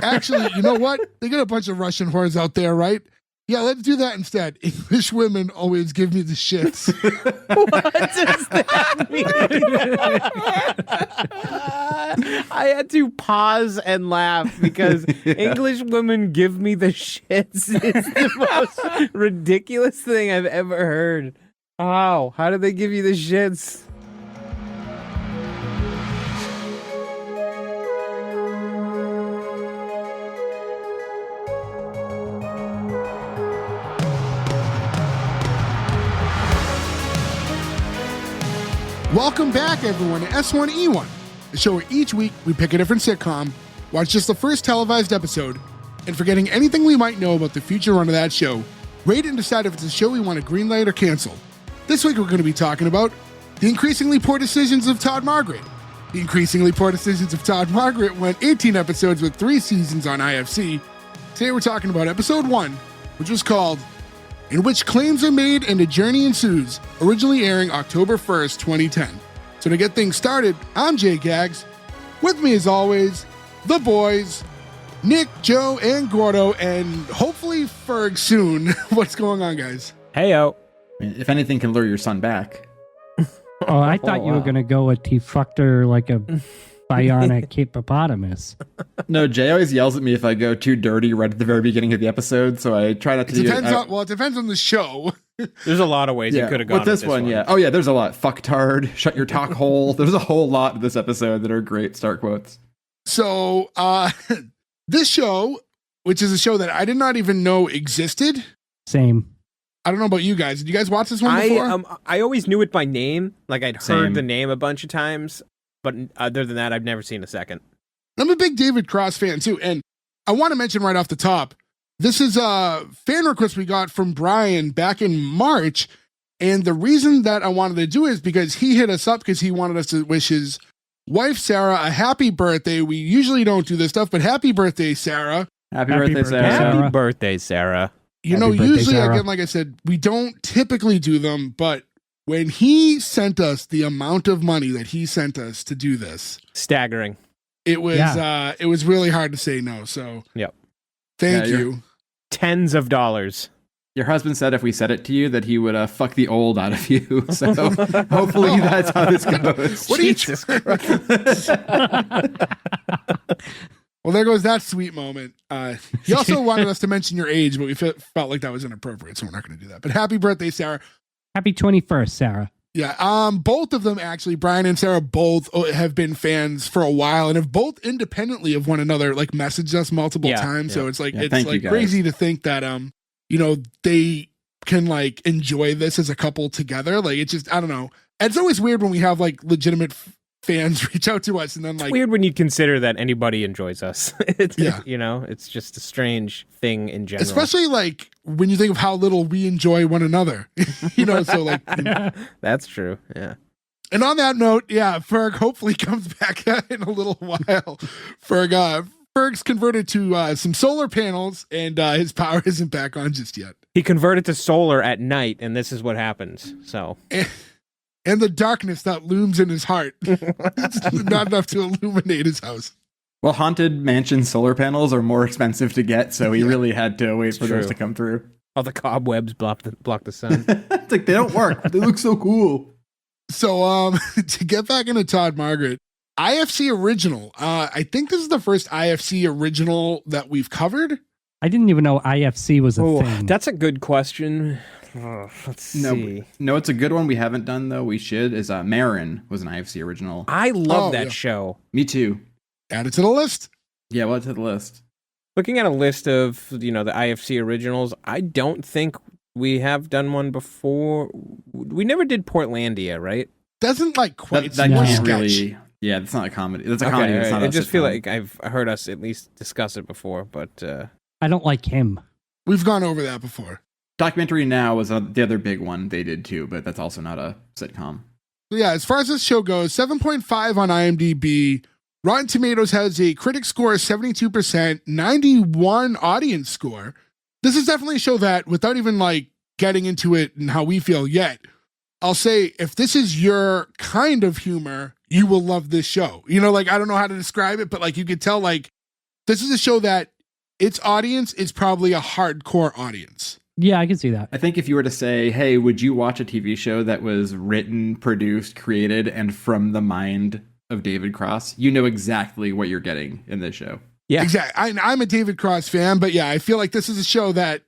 Actually, you know what? They got a bunch of Russian whores out there, right? Yeah, let's do that instead. English women always give me the shits. What does that mean? I had to pause and laugh because English women give me the shits. It's the most ridiculous thing I've ever heard. Oh, how do they give you the shits? Welcome back, everyone, to S1E1, the show where each week we pick a different sitcom, watch just the first televised episode, and forgetting anything we might know about the future run of that show, rate and decide if it's a show we want to greenlight or cancel. This week we're going to be talking about the increasingly poor decisions of Todd Margaret. The increasingly poor decisions of Todd Margaret went 18 episodes with 3 seasons on IFC. Today we're talking about episode 1, which was called In Which Claims Are Made and a Journey Ensues, originally airing October 1st, 2010. So to get things started, I'm Jay Gags. With me as always, the boys, Nick, Joe, and Gordo, and hopefully Ferg soon. What's going on, guys? Heyo. If anything can lure your son back. Oh, I thought you were going to go with he fucked her like a bionic hippopotamus. No, Jay always yells at me if I go too dirty right at the very beginning of the episode, so I try not to do it. It depends on the show. There's a lot of ways you could have gone with this one. Yeah. Oh, yeah, there's a lot. Fucktard, shut your talk hole. There's a whole lot of this episode that are great start quotes. So, this show, which is a show that I did not even know existed. Same. I don't know about you guys. Did you guys watch this one before? I always knew it by name. Like, I'd heard the name a bunch of times. But other than that, I've never seen a second. I'm a big David Cross fan, too. And I want to mention right off the top, this is a fan request we got from Brian back in March. And the reason that I wanted to do it is because he hit us up because he wanted us to wish his wife, Sarah, a happy birthday. We usually don't do this stuff, but happy birthday, Sarah. Happy birthday, Sarah. Happy birthday, Sarah. Usually, Sarah. Again, like I said, we don't typically do them, but when he sent us the amount of money that he sent us to do this, staggering. It was really hard to say no. So, yep. Thank you. Tens of dollars. Your husband said if we said it to you that he would fuck the old out of you. So hopefully that's how this goes. What Jesus Christ. Well, there goes that sweet moment. He also wanted us to mention your age, but we felt like that was inappropriate, so we're not going to do that. But happy birthday, Sarah. Happy 21st, Sarah. Yeah, both of them actually, Brian and Sarah, both have been fans for a while and have both independently of one another like messaged us multiple times. Yeah. So it's like crazy to think that they can like enjoy this as a couple together. Like it's just I don't know. It's always weird when we have like legitimate fans reach out to us and then like it's weird when you consider that anybody enjoys us. It's just a strange thing in general. Especially like when you think of how little we enjoy one another. So like that's true. Yeah. And on that note, Ferg hopefully comes back in a little while. Ferg's converted to some solar panels and his power isn't back on just yet. He converted to solar at night and this is what happens. So and the darkness that looms in his heart. It's not enough to illuminate his house. Well, haunted mansion solar panels are more expensive to get, so he really had to wait for those to come through. All the cobwebs block the sun. It's like they don't work. They look so cool. So to get back into Todd Margaret, IFC original. I think this is the first IFC original that we've covered. I didn't even know IFC was a thing. That's a good question. Let's see. No, it's a good one we haven't done, though. We should. Marin was an IFC original. I love that show. Me too. Add it to the list. Yeah, well, to the list. Looking at a list of, the IFC originals, I don't think we have done one before. We never did Portlandia, right? Doesn't like quite. That can't really. Yeah, that's not a comedy. That's a comedy. It's not I just feel like I've heard us at least discuss it before, but I don't like him. We've gone over that before. Documentary Now was the other big one they did too, but that's also not a sitcom. Yeah, as far as this show goes, 7.5 on IMDb. Rotten Tomatoes has a critic score of 72%, 91 audience score. This is definitely a show that, without even like getting into it and how we feel yet, I'll say if this is your kind of humor, you will love this show. I don't know how to describe it, but like you could tell like this is a show that its audience is probably a hardcore audience. Yeah, I can see that. I think if you were to say, hey, would you watch a TV show that was written, produced, created, and from the mind of David Cross, you know exactly what you're getting in this show. Yeah, exactly. I'm a David Cross fan, but yeah, I feel like this is a show that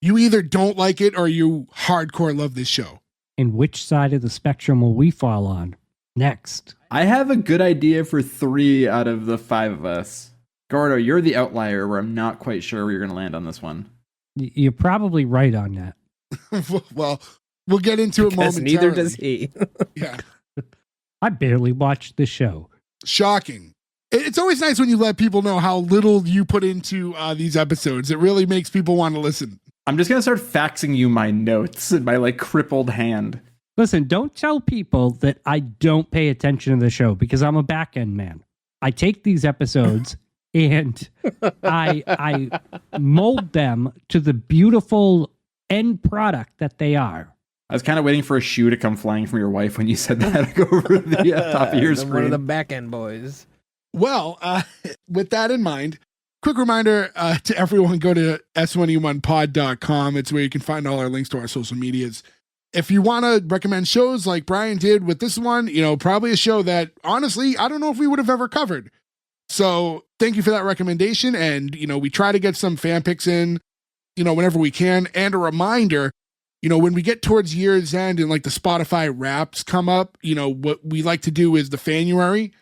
you either don't like it or you hardcore love this show. And which side of the spectrum will we fall on next? I have a good idea for 3 out of the 5 of us. Gordo, you're the outlier where I'm not quite sure where you're going to land on this one. You're probably right on that. Well, we'll get into it because momentarily. neither does he. Yeah. I barely watched the show. Shocking. It's always nice when you let people know how little you put into these episodes. It really makes people want to listen. I'm just going to start faxing you my notes in my like crippled hand. Listen, don't tell people that I don't pay attention to the show because I'm a back end man. I take these episodes and I mold them to the beautiful end product that they are. I was kind of waiting for a shoe to come flying from your wife when you said that over the top of your screen. One of the back end boys. Well, with that in mind, quick reminder to everyone, go to S1E1pod.com. It's where you can find all our links to our social medias. If you want to recommend shows like Brian did with this one, probably a show that, honestly, I don't know if we would have ever covered. So thank you for that recommendation. And, we try to get some fan picks in, whenever we can. And a reminder, when we get towards year's end and like the Spotify wraps come up, what we like to do is the Fanuary.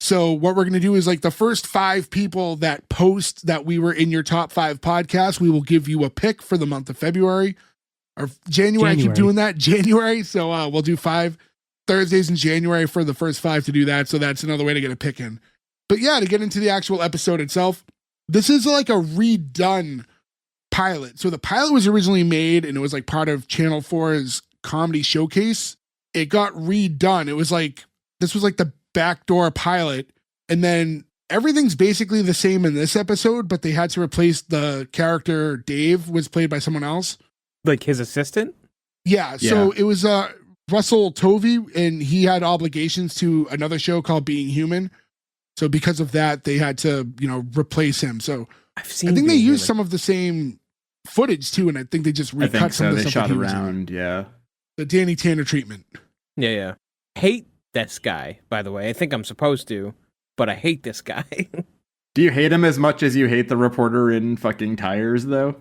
So what we're going to do is like the first 5 people that post that we were in your top 5 podcasts, we will give you a pick for the month of February or January. I keep doing that. January. So we'll do 5 Thursdays in January for the first 5 to do that. So that's another way to get a pick in. But yeah, to get into the actual episode itself, this is like a redone pilot. So the pilot was originally made and it was like part of Channel 4's comedy showcase. It got redone. It was like, this was like the backdoor pilot. And then everything's basically the same in this episode, but they had to replace the character. Dave was played by someone else. Like his assistant? Yeah. So it was Russell Tovey, and he had obligations to another show called Being Human. So because of that, they had to, replace him. So I think they used some of the same footage too, and I think they just recut some of the they stuff shot around. Yeah, the Danny Tanner treatment. Yeah. Hate this guy, by the way. I think I'm supposed to, but I hate this guy. Do you hate him as much as you hate the reporter in fucking Tires, though?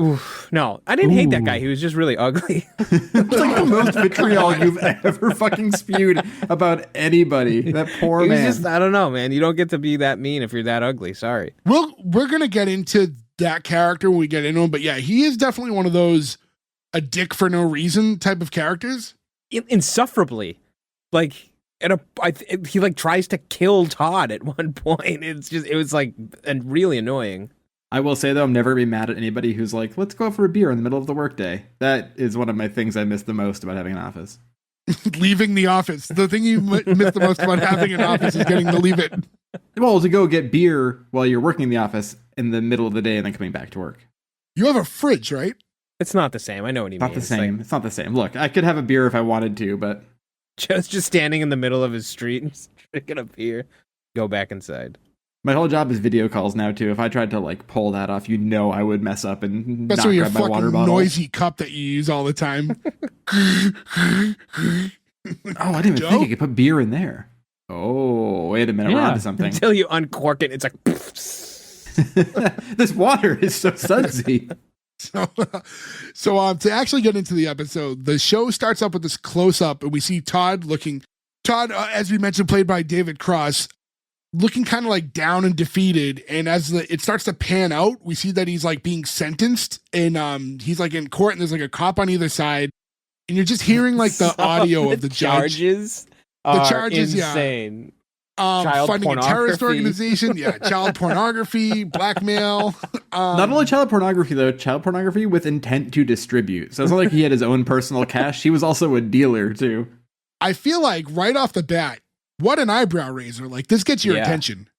Oof, no, I didn't hate that guy. He was just really ugly. It's like the most vitriol you've ever fucking spewed about anybody. That poor man. Just, I don't know, man. You don't get to be that mean if you're that ugly. Sorry. We're going to get into that character when we get into him. But yeah, he is definitely one of those a dick for no reason type of characters. Insufferably. Like, he like tries to kill Todd at one point. It was like really annoying. I will say, though, I'm never going to be mad at anybody who's like, let's go out for a beer in the middle of the workday. That is one of my things I miss the most about having an office. Leaving the office. The thing you miss the most about having an office is getting to leave it. Well, to go get beer while you're working in the office in the middle of the day and then coming back to work. You have a fridge, right? It's not the same. I know what you mean. Not the same. It's not the same. Look, I could have a beer if I wanted to, but... Just standing in the middle of his street and drinking a beer. Go back inside. My whole job is video calls now, too. If I tried to, pull that off, I would mess up and that's not your grab my water bottle. Noisy cup that you use all the time. Oh, I didn't even think I could put beer in there. Oh, wait a minute. We're onto something. Until you uncork it, it's like... This water is so sudsy. So to actually get into the episode, the show starts up with this close-up, and we see Todd, as we mentioned, played by David Cross, looking kind of like down and defeated. And as it starts to pan out, we see that he's like being sentenced, and he's like in court, and there's like a cop on either side, and you're just hearing like the audio of the judge. The charges, insane. Funding a terrorist organization, child pornography, blackmail. Not only child pornography, though, child pornography with intent to distribute. So it's not like he had his own personal cash. He was also a dealer, too. I feel like right off the bat, what an eyebrow raiser. Like, this gets your attention.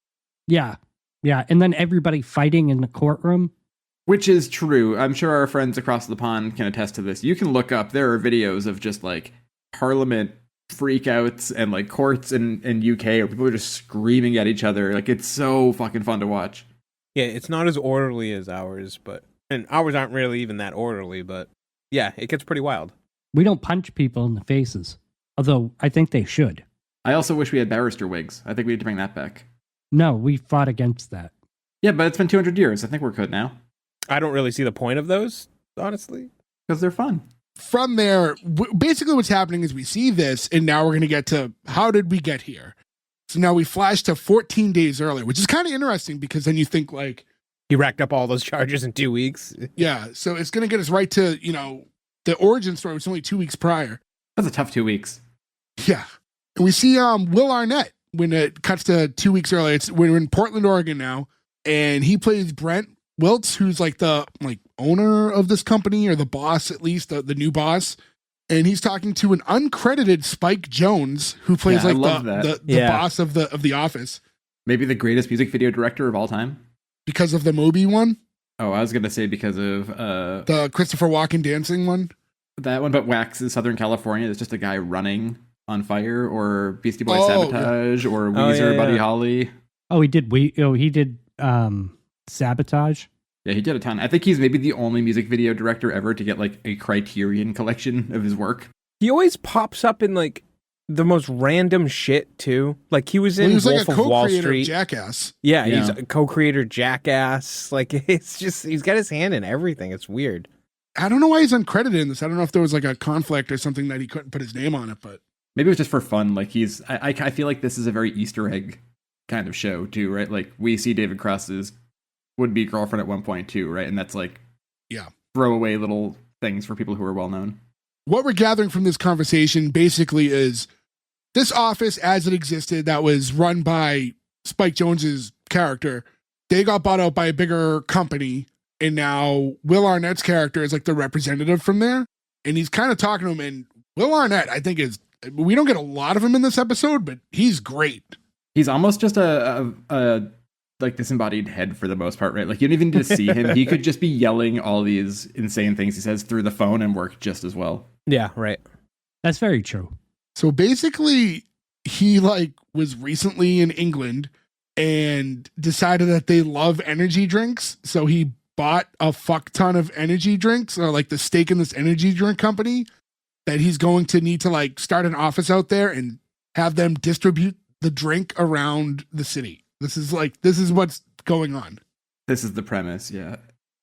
Yeah. And then everybody fighting in the courtroom. Which is true. I'm sure our friends across the pond can attest to this. You can look up, there are videos of just Parliament freakouts and courts in UK where people are just screaming at each other. It's so fucking fun to watch. Yeah, it's not as orderly as ours, and ours aren't really even that orderly, but yeah, it gets pretty wild. We don't punch people in the faces, although I think they should. I also wish we had barrister wigs. I think we need to bring that back. No, we fought against that. Yeah, but it's been 200 years. I think we're good now. I don't really see the point of those, honestly. Because they're fun. From there, basically what's happening is we see this, and now we're going to get to how did we get here? So now we flash to 14 days earlier, which is kind of interesting because then you think like... He racked up all those charges in 2 weeks. Yeah, so it's going to get us right to, the origin story was only 2 weeks prior. That's a tough 2 weeks. Yeah. And we see Will Arnett when it cuts to 2 weeks earlier. We're in Portland, Oregon now, and he plays Brent Wiltz, who's like the owner of this company, or the boss at least, the new boss. And he's talking to an uncredited Spike Jonze, who plays the boss of the office. Maybe the greatest music video director of all time. Because of the Moby one? Oh, I was going to say because of... the Christopher Walken dancing one? That one, but Wax in Southern California. It's just a guy running on fire, or Beastie Boys Sabotage, or Weezer, Buddy Holly. Oh, he did Sabotage. Yeah, he did a ton. I think he's maybe the only music video director ever to get like a Criterion collection of his work. He always pops up in like the most random shit too. Like he was in Wolf like a of Wall co-creator Street. Of Jackass. Yeah, he's a co-creator Jackass. Like it's just he's got his hand in everything. It's weird. I don't know why he's uncredited in this. I don't know if there was like a conflict or something that he couldn't put his name on it, but maybe it was just for fun. Like I feel like this is a very Easter egg kind of show too, right? Like we see David Cross's would-be girlfriend at one point too, right? And that's like throwaway little things for people who are well known. What we're gathering from this conversation basically is this office as it existed that was run by Spike Jonze's character, they got bought out by a bigger company, and now Will Arnett's character is like the representative from there, and he's kind of talking to him. And Will Arnett, I think, we don't get a lot of him in this episode, but he's great. He's almost just a like disembodied head for the most part, right? Like you don't even need to see him. He could just be yelling all these insane things he says through the phone and work just as well. Yeah, right. That's very true. So basically, he was recently in England and decided that they love energy drinks. So he bought a fuck ton of energy drinks, or like the stake in this energy drink company, that he's going to need to start an office out there and have them distribute the drink around the city. This is what's going on. This is the premise, yeah.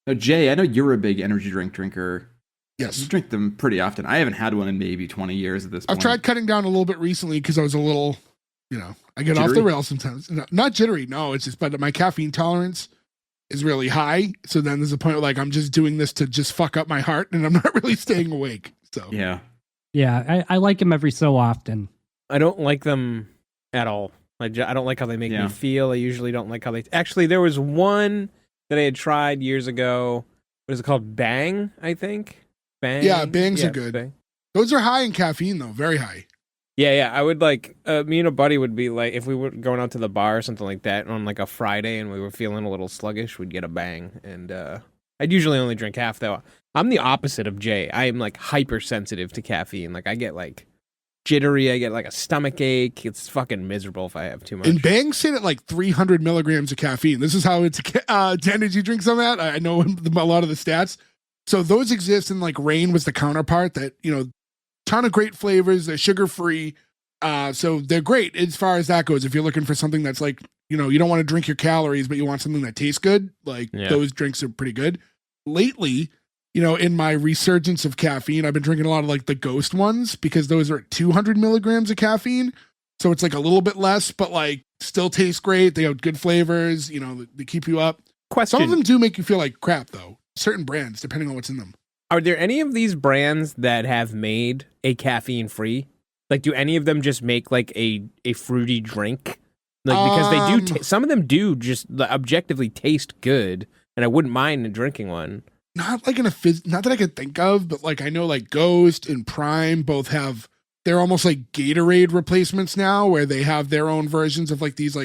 Now, Jay, I know you're a big energy drink drinker. Yes. You drink them pretty often. I haven't had one in maybe 20 years at this point. I've tried cutting down a little bit recently because I was a little, I get jittery? off the rails sometimes. No, not jittery, no. It's just, but my caffeine tolerance is really high. So then there's a point where I'm just doing this to just fuck up my heart, and I'm not really staying awake. So yeah. Yeah, I like them every so often. I don't like them at all. I don't like how they make me feel. I usually don't like how they... Actually, there was one that I had tried years ago. What is it called? Bang, I think? Bang? Yeah, Bangs are good. Bang. Those are high in caffeine, though. Very high. Yeah. I would me and a buddy would be like, if we were going out to the bar or something like that on a Friday and we were feeling a little sluggish, we'd get a Bang. And I'd usually only drink half, though. I'm the opposite of Jay. I am hypersensitive to caffeine. I get jittery. I get a stomach ache. It's fucking miserable if I have too much. And Bangs sit at 300 milligrams of caffeine. This is how it's energy drinks I'm at. I know a lot of the stats. So those exist, and Rain was the counterpart that, ton of great flavors. They're sugar-free. So they're great as far as that goes. If you're looking for something that's you don't want to drink your calories, but you want something that tastes good, those drinks are pretty good. Lately, in my resurgence of caffeine, I've been drinking a lot of the Ghost ones, because those are 200 milligrams of caffeine. So it's a little bit less, but still taste great. They have good flavors, they keep you up. Question. Some of them do make you feel like crap, though. Certain brands, depending on what's in them. Are there any of these brands that have made a caffeine free? Do any of them just make a fruity drink? Because they do, some of them do just objectively taste good, and I wouldn't mind drinking one. Not not that I could think of, but I know Ghost and Prime both have, they're almost like Gatorade replacements now, where they have their own versions of these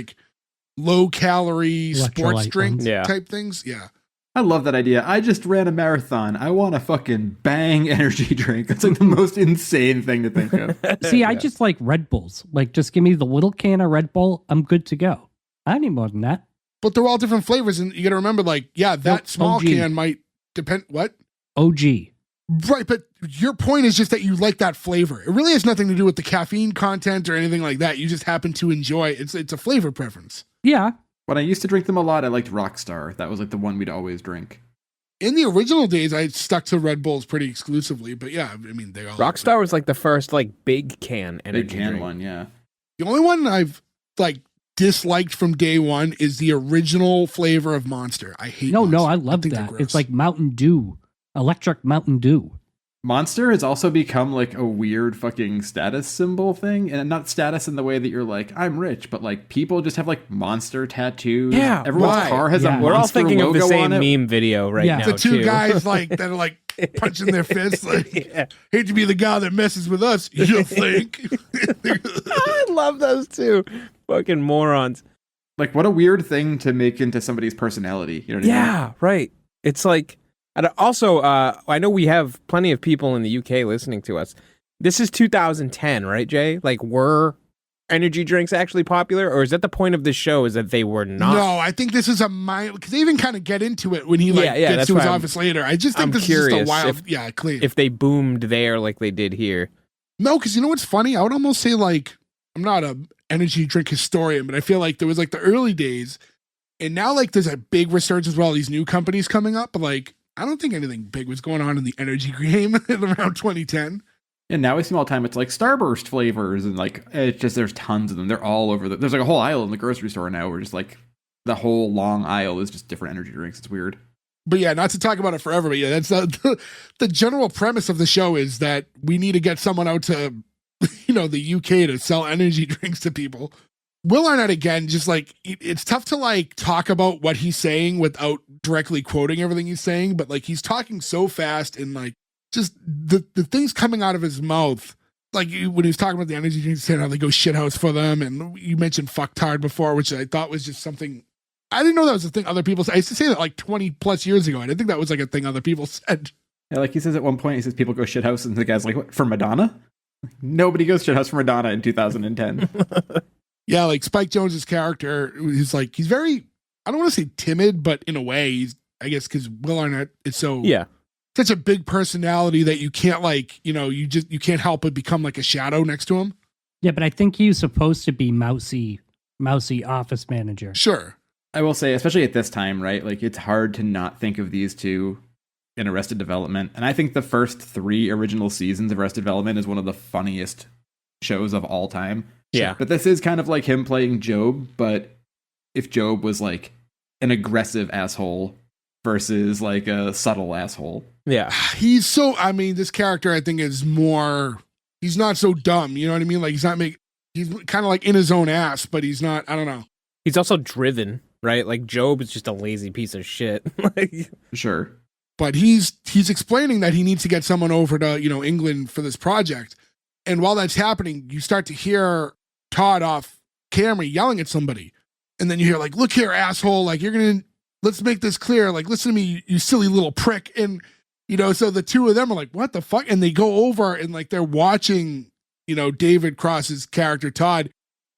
low calorie sports drink type things. Yeah. I love that idea. I just ran a marathon. I want a fucking Bang energy drink. That's the most insane thing to think of. See, I just like Red Bulls. Just give me the little can of Red Bull. I'm good to go. I don't need more than that. But they're all different flavors, and you got to remember, like, yeah, that small OG. can might depend. What? OG. Right, but your point is just that you like that flavor. It really has nothing to do with the caffeine content or anything like that. You just happen to enjoy it. It's a flavor preference. Yeah. When I used to drink them a lot, I liked Rockstar. That was like the one we'd always drink. In the original days, I stuck to Red Bulls pretty exclusively, but yeah, I mean, they all. Rockstar was like the first like big can energy Big can drink. one, yeah. The only one I've like disliked from day one is the original flavor of Monster. I hate. No, Monster. I love think they're that. gross. It's like Mountain Dew, electric Mountain Dew. Monster has also become like a weird fucking status symbol thing, and not status in the way that you're like, I'm rich, but like people just have like monster tattoos. Yeah, everyone's right. car has Yeah. a We're all monster thinking of the logo same on it. meme video right Yeah. now. the two too. guys like that are like punching their fists. Like, Yeah. hate to be the guy that messes with us. You think? I love those two. Fucking morons. Like, what a weird thing to make into somebody's personality. You know what I mean? Yeah, right. It's like, and also, I know we have plenty of people in the UK listening to us. This is 2010, right, Jay? Like, were energy drinks actually popular, or is that the point of this show? Is that they were not? No, I think this is a mind because they even kind of get into it when he like Yeah, gets that's to his why office later. I just think I'm this curious is just a wild, if- claim. If they boomed there like they did here. No, because you know what's funny? I would almost say like I'm not a energy drink historian, but I feel like there was like the early days, and now like there's a big resurgence with all these new companies coming up. But like I don't think anything big was going on in the energy game around 2010. And now we see all the time, it's like Starburst flavors, and like, it's just, there's tons of them. They're all over there's like a whole aisle in the grocery store now where just like the whole long aisle is just different energy drinks. It's weird. But yeah, not to talk about it forever, but yeah, that's the general premise of the show is that we need to get someone out to, the UK to sell energy drinks to people. Will Arnett, again, just like, it's tough to like talk about what he's saying without directly quoting everything he's saying, but like he's talking so fast and like just the things coming out of his mouth. Like when he was talking about the energy drinks, saying how they go shithouse for them. And you mentioned fucktard before, which I thought was just something. I didn't know that was a thing other people said. I used to say that like 20 plus years ago. I didn't think that was like a thing other people said. Yeah, like he says at one point, he says people go shithouse, and the guy's like, what, for Madonna? Nobody goes shithouse for Madonna in 2010. Yeah, like Spike Jonze's character, he's like, he's very, I don't want to say timid, but in a way, he's, I guess, because Will Arnett is such a big personality that you can't like, you can't help but become like a shadow next to him. Yeah, but I think he's supposed to be mousy office manager. Sure. I will say, especially at this time, right? Like, it's hard to not think of these two in Arrested Development. And I think the first 3 original seasons of Arrested Development is one of the funniest shows of all time. Yeah. But this is kind of like him playing Job, but if Job was like an aggressive asshole versus like a subtle asshole. Yeah. He's so, I mean, this character I think is more, he's not so dumb, you know what I mean? Like he's kind of like in his own ass, but he's not, I don't know. He's also driven, right? Like Job is just a lazy piece of shit. Like, Sure. But he's explaining that he needs to get someone over to, England for this project. And while that's happening, you start to hear Todd off camera yelling at somebody. And then you hear like, look here, asshole, like let's make this clear. Like, listen to me, you silly little prick. And, so the two of them are like, what the fuck? And they go over and like, they're watching, David Cross's character, Todd,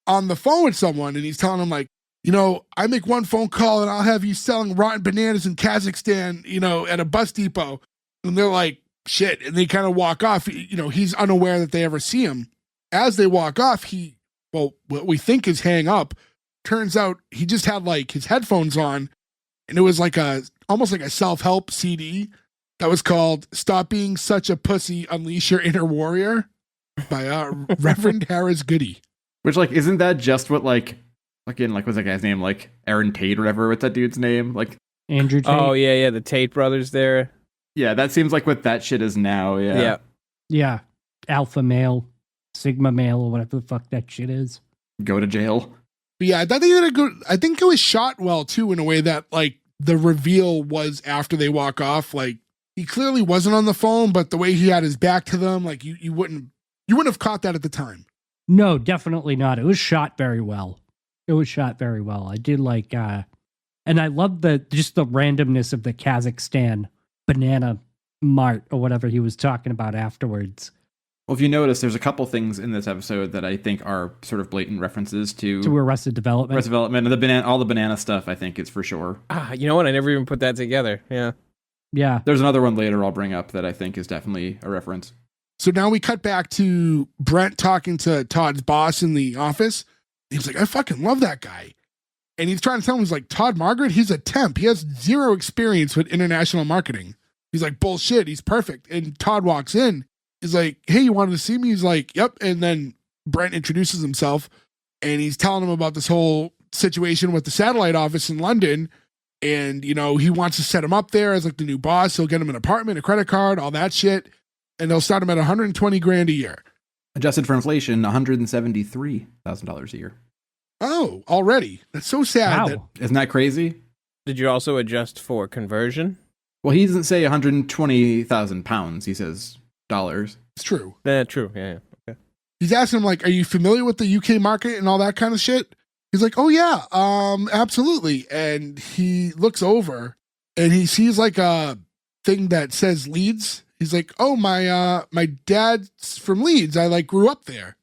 on the phone with someone. And he's telling them like, I make one phone call and I'll have you selling rotten bananas in Kazakhstan, at a bus depot. And they're like, shit. And they kind of walk off. He's unaware that they ever see him. As they walk off, what we think is hang up. Turns out he just had like his headphones on, and it was like almost like a self-help CD that was called Stop Being Such a Pussy, Unleash Your Inner Warrior by Reverend Harris Goody. Which, like, isn't that just what, like, fucking, like, what's that guy's name? Like, Aaron Tate or whatever, what's that dude's name? Like, Andrew Tate. oh yeah, the Tate brothers there. yeah, that seems like what that shit is now, yeah. Yeah. Alpha male, Sigma male, or whatever the fuck that shit is. Go to jail. But yeah, I think it was shot well too, in a way that like the reveal was after they walk off. Like he clearly wasn't on the phone, but the way he had his back to them, like you wouldn't have caught that at the time. No, definitely not. It was shot very well. I did like, and I love just the randomness of the Kazakhstan banana mart or whatever he was talking about afterwards. Well, if you notice, there's a couple things in this episode that I think are sort of blatant references to Arrested Development. Arrested Development, and all the banana stuff. I think is for sure. You know what? I never even put that together. Yeah. Yeah. There's another one later I'll bring up that I think is definitely a reference. So now we cut back to Brent talking to Todd's boss in the office. He's like, I fucking love that guy. And he's trying to tell him, he's like, Todd Margaret, he's a temp. He has zero experience with international marketing. He's like, bullshit, he's perfect. And Todd walks in. He's like, hey, you wanted to see me? He's like, yep. And then Brent introduces himself and he's telling him about this whole situation with the satellite office in London. And, you know, he wants to set him up there as like the new boss. He'll get him an apartment, a credit card, all that shit. And they'll start him at $120,000 a year. Adjusted for inflation, $173,000 a year. Oh, already. That's so sad. Wow. Isn't that crazy? Did you also adjust for conversion? Well, he doesn't say 120,000 pounds. He says dollars. It's true. True. Yeah. Okay. He's asking him, like, are you familiar with the UK market and all that kind of shit? He's like, oh, yeah, absolutely. And he looks over and he sees like a thing that says Leeds. He's like, oh, my dad's from Leeds. I like grew up there.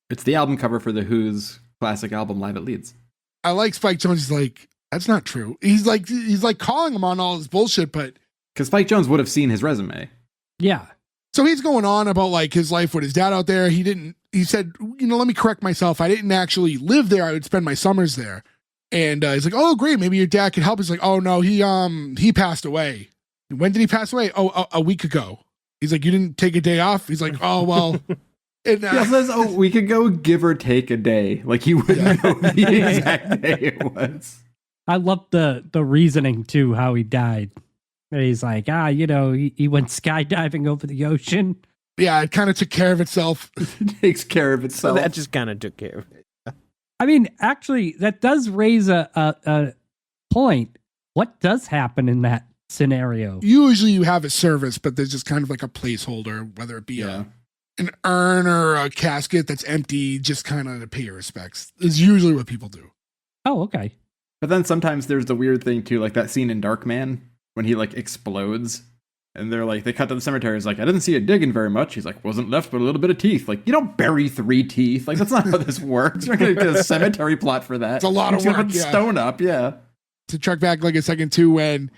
It's the album cover for The Who's classic album Live at Leeds. I like Spike Jonze. He's like, that's not true. He's like calling him on all his bullshit, but because Spike Jonze would have seen his resume. Yeah. So he's going on about like his life with his dad out there. He said, you know, let me correct myself. I didn't actually live there. I would spend my summers there. And he's like, oh, great. Maybe your dad could help. He's like, oh no, he passed away. When did he pass away? Oh, a week ago. He's like, you didn't take a day off? He's like, oh, well. And, yeah, says a week ago, give or take a day. Like he wouldn't know the exact day it was. I love the reasoning too, how he died. He's like, you know, he went skydiving over the ocean. Yeah, it kind of took care of itself. It takes care of itself. So that just kind of took care of it. I mean, actually, that does raise a point. What does happen in that scenario? Usually you have a service, but there's just kind of like a placeholder, whether it be an urn or a casket that's empty, just kind of to pay your respects. Is usually what people do. Oh, okay. But then sometimes there's the weird thing too, like that scene in Darkman when he like explodes and they're like, they cut to the cemetery. He's like, I didn't see it digging very much. He's like, wasn't left but a little bit of teeth. Like, you don't bury 3 teeth. Like, that's not how this works. You're not going to get a cemetery plot for that. It's a lot of work. Put stone up, yeah. To track back like a second too, when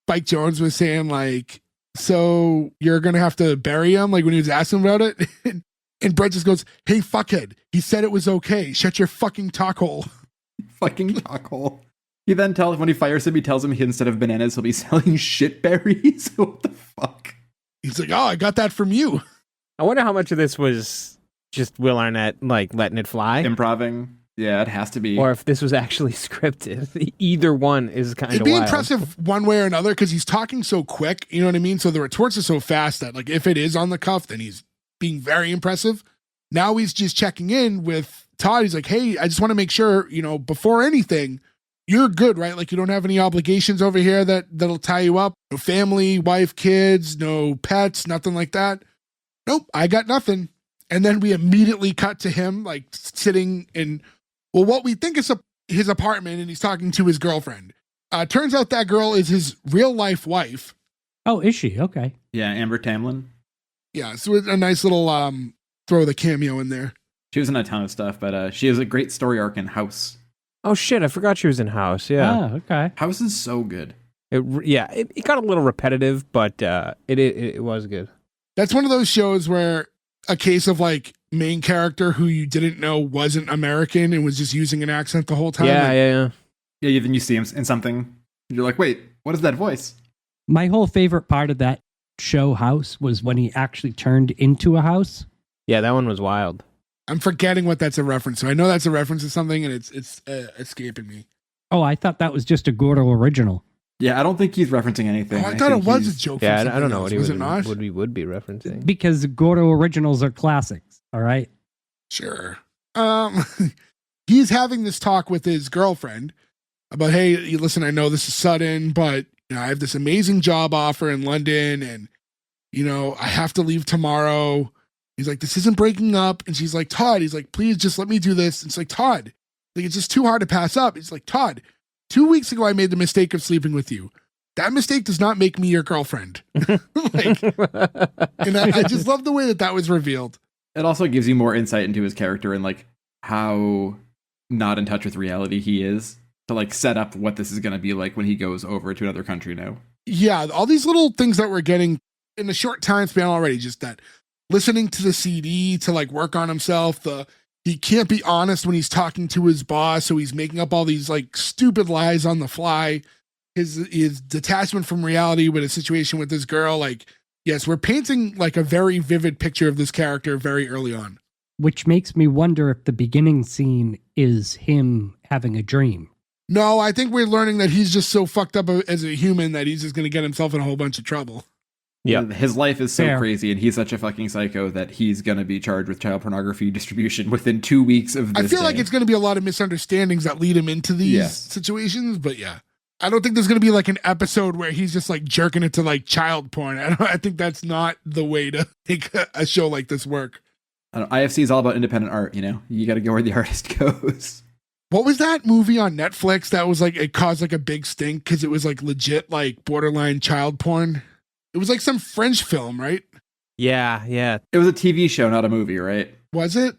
Spike Jonze was saying like, so you're going to have to bury him, like when he was asking about it. And Brett just goes, hey, fuckhead. He said it was okay. Shut your fucking talk hole. Fucking talk hole. He then when he fires him, he tells him instead of bananas, he'll be selling shit berries. What the fuck? He's like, oh, I got that from you. I wonder how much of this was just Will Arnett, like, letting it fly. Improving. Yeah, it has to be. Or if this was actually scripted. Either one is kind of It'd be wild. impressive one way or another because he's talking so quick. You know what I mean? So the retorts are so fast that, like, if it is on the cuff, then he's being very impressive. Now he's just checking in with Todd. He's like, hey, I just want to make sure, you know, before anything, you're good, right? Like you don't have any obligations over here that'll tie you up. No family, wife, kids, no pets, nothing like that. Nope, I got nothing. And then we immediately cut to him like sitting in, well, what we think is his apartment, and he's talking to his girlfriend. Turns out that girl is his real life wife. Oh, is she? Okay. Yeah, Amber Tamlin. Yeah, so it's a nice little throw the cameo in there. She was in a ton of stuff, but she has a great story arc in House. Oh shit, I forgot she was in House, yeah. Oh, okay. House is so good. It got a little repetitive, but it was good. That's one of those shows where a case of like main character who you didn't know wasn't American and was just using an accent the whole time. Yeah, then you see him in something, and you're like, wait, what is that voice? My whole favorite part of that show, House, was when he actually turned into a house. Yeah, that one was wild. I'm forgetting what that's a reference to. I know that's a reference to something, and it's escaping me. Oh, I thought that was just a Gordo original. Yeah, I don't think he's referencing anything. Oh, I thought it was a joke. Yeah, I don't know what he was would be referencing. Because Gordo originals are classics, all right? Sure. He's having this talk with his girlfriend about, hey, listen, I know this is sudden, but you know, I have this amazing job offer in London, and you know, I have to leave tomorrow. He's like, this isn't breaking up. And she's like, Todd, he's like, please just let me do this. And it's like, Todd, like, it's just too hard to pass up. He's like, Todd, 2 weeks ago, I made the mistake of sleeping with you. That mistake does not make me your girlfriend. And I just love the way that was revealed. It also gives you more insight into his character and like how not in touch with reality he is to like set up what this is going to be like when he goes over to another country now. Yeah, all these little things that we're getting in a short time span already, just that listening to the CD to like work on himself, he can't be honest when he's talking to his boss, so he's making up all these like stupid lies on the fly. His detachment from reality with a situation with this girl, like, yes, we're painting like a very vivid picture of this character very early on. Which makes me wonder if the beginning scene is him having a dream. No, I think we're learning that he's just so fucked up as a human that he's just going to get himself in a whole bunch of trouble. Yeah, his life is so crazy, and he's such a fucking psycho that he's going to be charged with child pornography distribution within 2 weeks of this. I feel like it's going to be a lot of misunderstandings that lead him into these situations, but yeah. I don't think there's going to be like an episode where he's just like jerking it to like child porn. I think that's not the way to make a show like this work. IFC is all about independent art, you know? You got to go where the artist goes. What was that movie on Netflix that was like, it caused like a big stink because it was like legit like borderline child porn? It was like some French film, right? Yeah. It was a TV show, not a movie, right? Was it?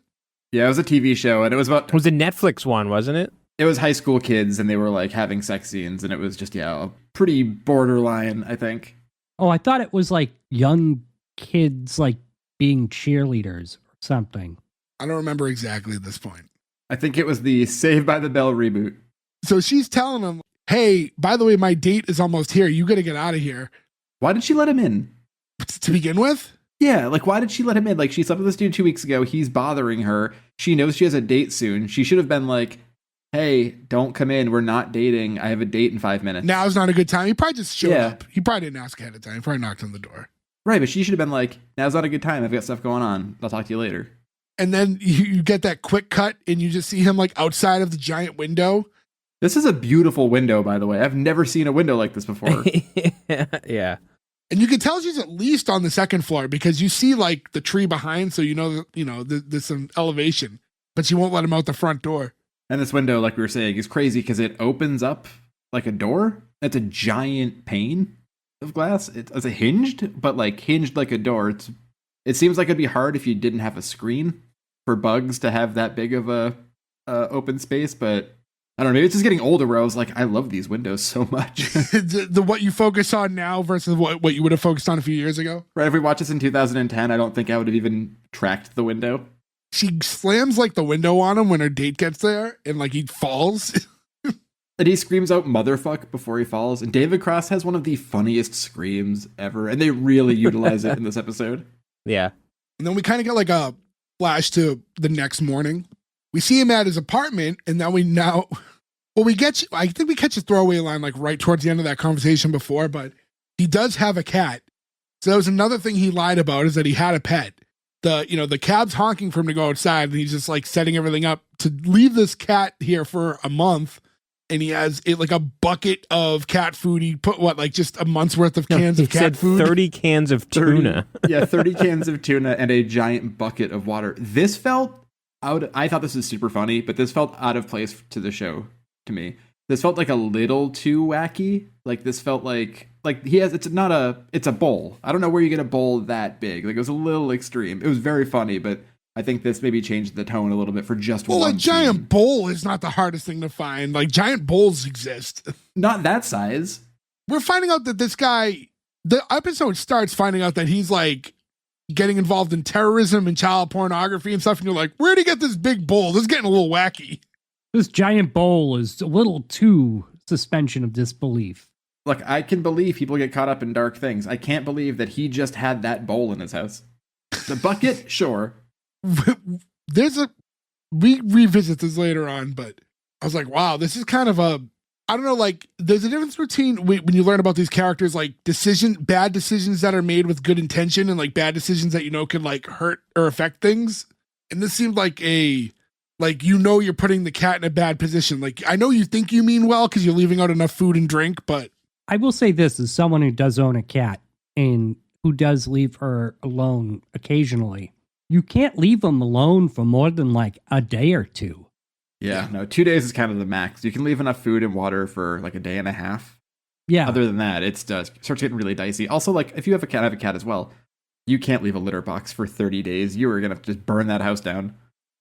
Yeah, it was a TV show, and it was about... It was a Netflix one, wasn't it? It was high school kids, and they were like having sex scenes, and it was just, a pretty borderline, I think. Oh, I thought it was like young kids like being cheerleaders or something. I don't remember exactly at this point. I think it was the Saved by the Bell reboot. So she's telling him, hey, by the way, my date is almost here. You got to get out of here. Why did she let him in? To begin with? Yeah, like, why did she let him in? Like, she slept with this dude 2 weeks ago. He's bothering her. She knows she has a date soon. She should have been like, hey, don't come in. We're not dating. I have a date in 5 minutes. Now's not a good time. He probably just showed up. He probably didn't ask ahead of time. He probably knocked on the door. Right, but she should have been like, now's not a good time. I've got stuff going on. I'll talk to you later. And then you get that quick cut and you just see him like outside of the giant window. This is a beautiful window, by the way. I've never seen a window like this before. Yeah. And you can tell she's at least on the second floor because you see like the tree behind. So, there's some elevation, but she won't let him out the front door. And this window, like we were saying, is crazy because it opens up like a door. It's a giant pane of glass. It's a hinged, but like hinged like a door. It seems like it'd be hard if you didn't have a screen for bugs to have that big of a open space, but I don't know. Maybe it's just getting older where I was like, I love these windows so much. the what you focus on now versus what you would have focused on a few years ago. Right. If we watched this in 2010, I don't think I would have even tracked the window. She slams like the window on him when her date gets there and like he falls. And he screams out motherfuck before he falls. And David Cross has one of the funniest screams ever. And they really utilize it in this episode. Yeah. And then we kind of get like a flash to the next morning. We see him at his apartment, and then I think we catch a throwaway line like right towards the end of that conversation before, but he does have a cat. So that was another thing he lied about, is that he had a pet. The cab's honking for him to go outside, and he's just like setting everything up to leave this cat here for a month. And he has like a bucket of cat food. He put just a month's worth of cans of cat food. 30 cans of tuna. 30 cans of tuna and a giant bucket of water. This felt out. I thought this was super funny, but this felt out of place to the show to me. This felt like a little too wacky. Like this felt like it's a bowl. I don't know where you get a bowl that big. Like it was a little extreme. It was very funny, but I think this maybe changed the tone a little bit for just one. Well, a giant bowl is not the hardest thing to find. Like giant bowls exist. Not that size. We're finding out that this guy, the episode starts finding out that he's like getting involved in terrorism and child pornography and stuff. And you're like, where'd he get this big bowl? This is getting a little wacky. This giant bowl is a little too suspension of disbelief. Look, I can believe people get caught up in dark things. I can't believe that he just had that bowl in his house. The bucket, sure. We revisit this later on, but I was like, wow, this is kind of I don't know, like there's a difference between when you learn about these characters, like bad decisions that are made with good intention and like bad decisions that can like hurt or affect things. And this seemed like you're putting the cat in a bad position. Like I know you think you mean well because you're leaving out enough food and drink, but I will say this as someone who does own a cat and who does leave her alone occasionally. You can't leave them alone for more than like a day or two. Yeah, no, 2 days is kind of the max. You can leave enough food and water for like a day and a half. Yeah. Other than that, it starts getting really dicey. Also, like if you have a cat, I have a cat as well. You can't leave a litter box for 30 days. You were going to just burn that house down.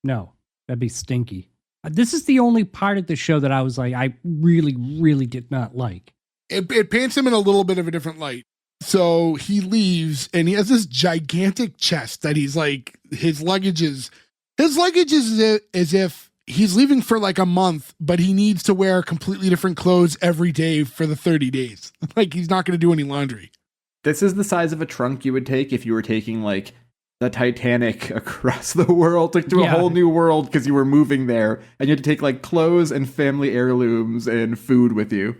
No, that'd be stinky. This is the only part of the show that I was like, I really, really did not like. It paints him in a little bit of a different light. So he leaves and he has this gigantic chest that he's like, his luggage is as if he's leaving for like a month, but he needs to wear completely different clothes every day for the 30 days. Like he's not going to do any laundry. This is the size of a trunk you would take if you were taking like the Titanic across the world, like to a whole new world because you were moving there and you had to take like clothes and family heirlooms and food with you.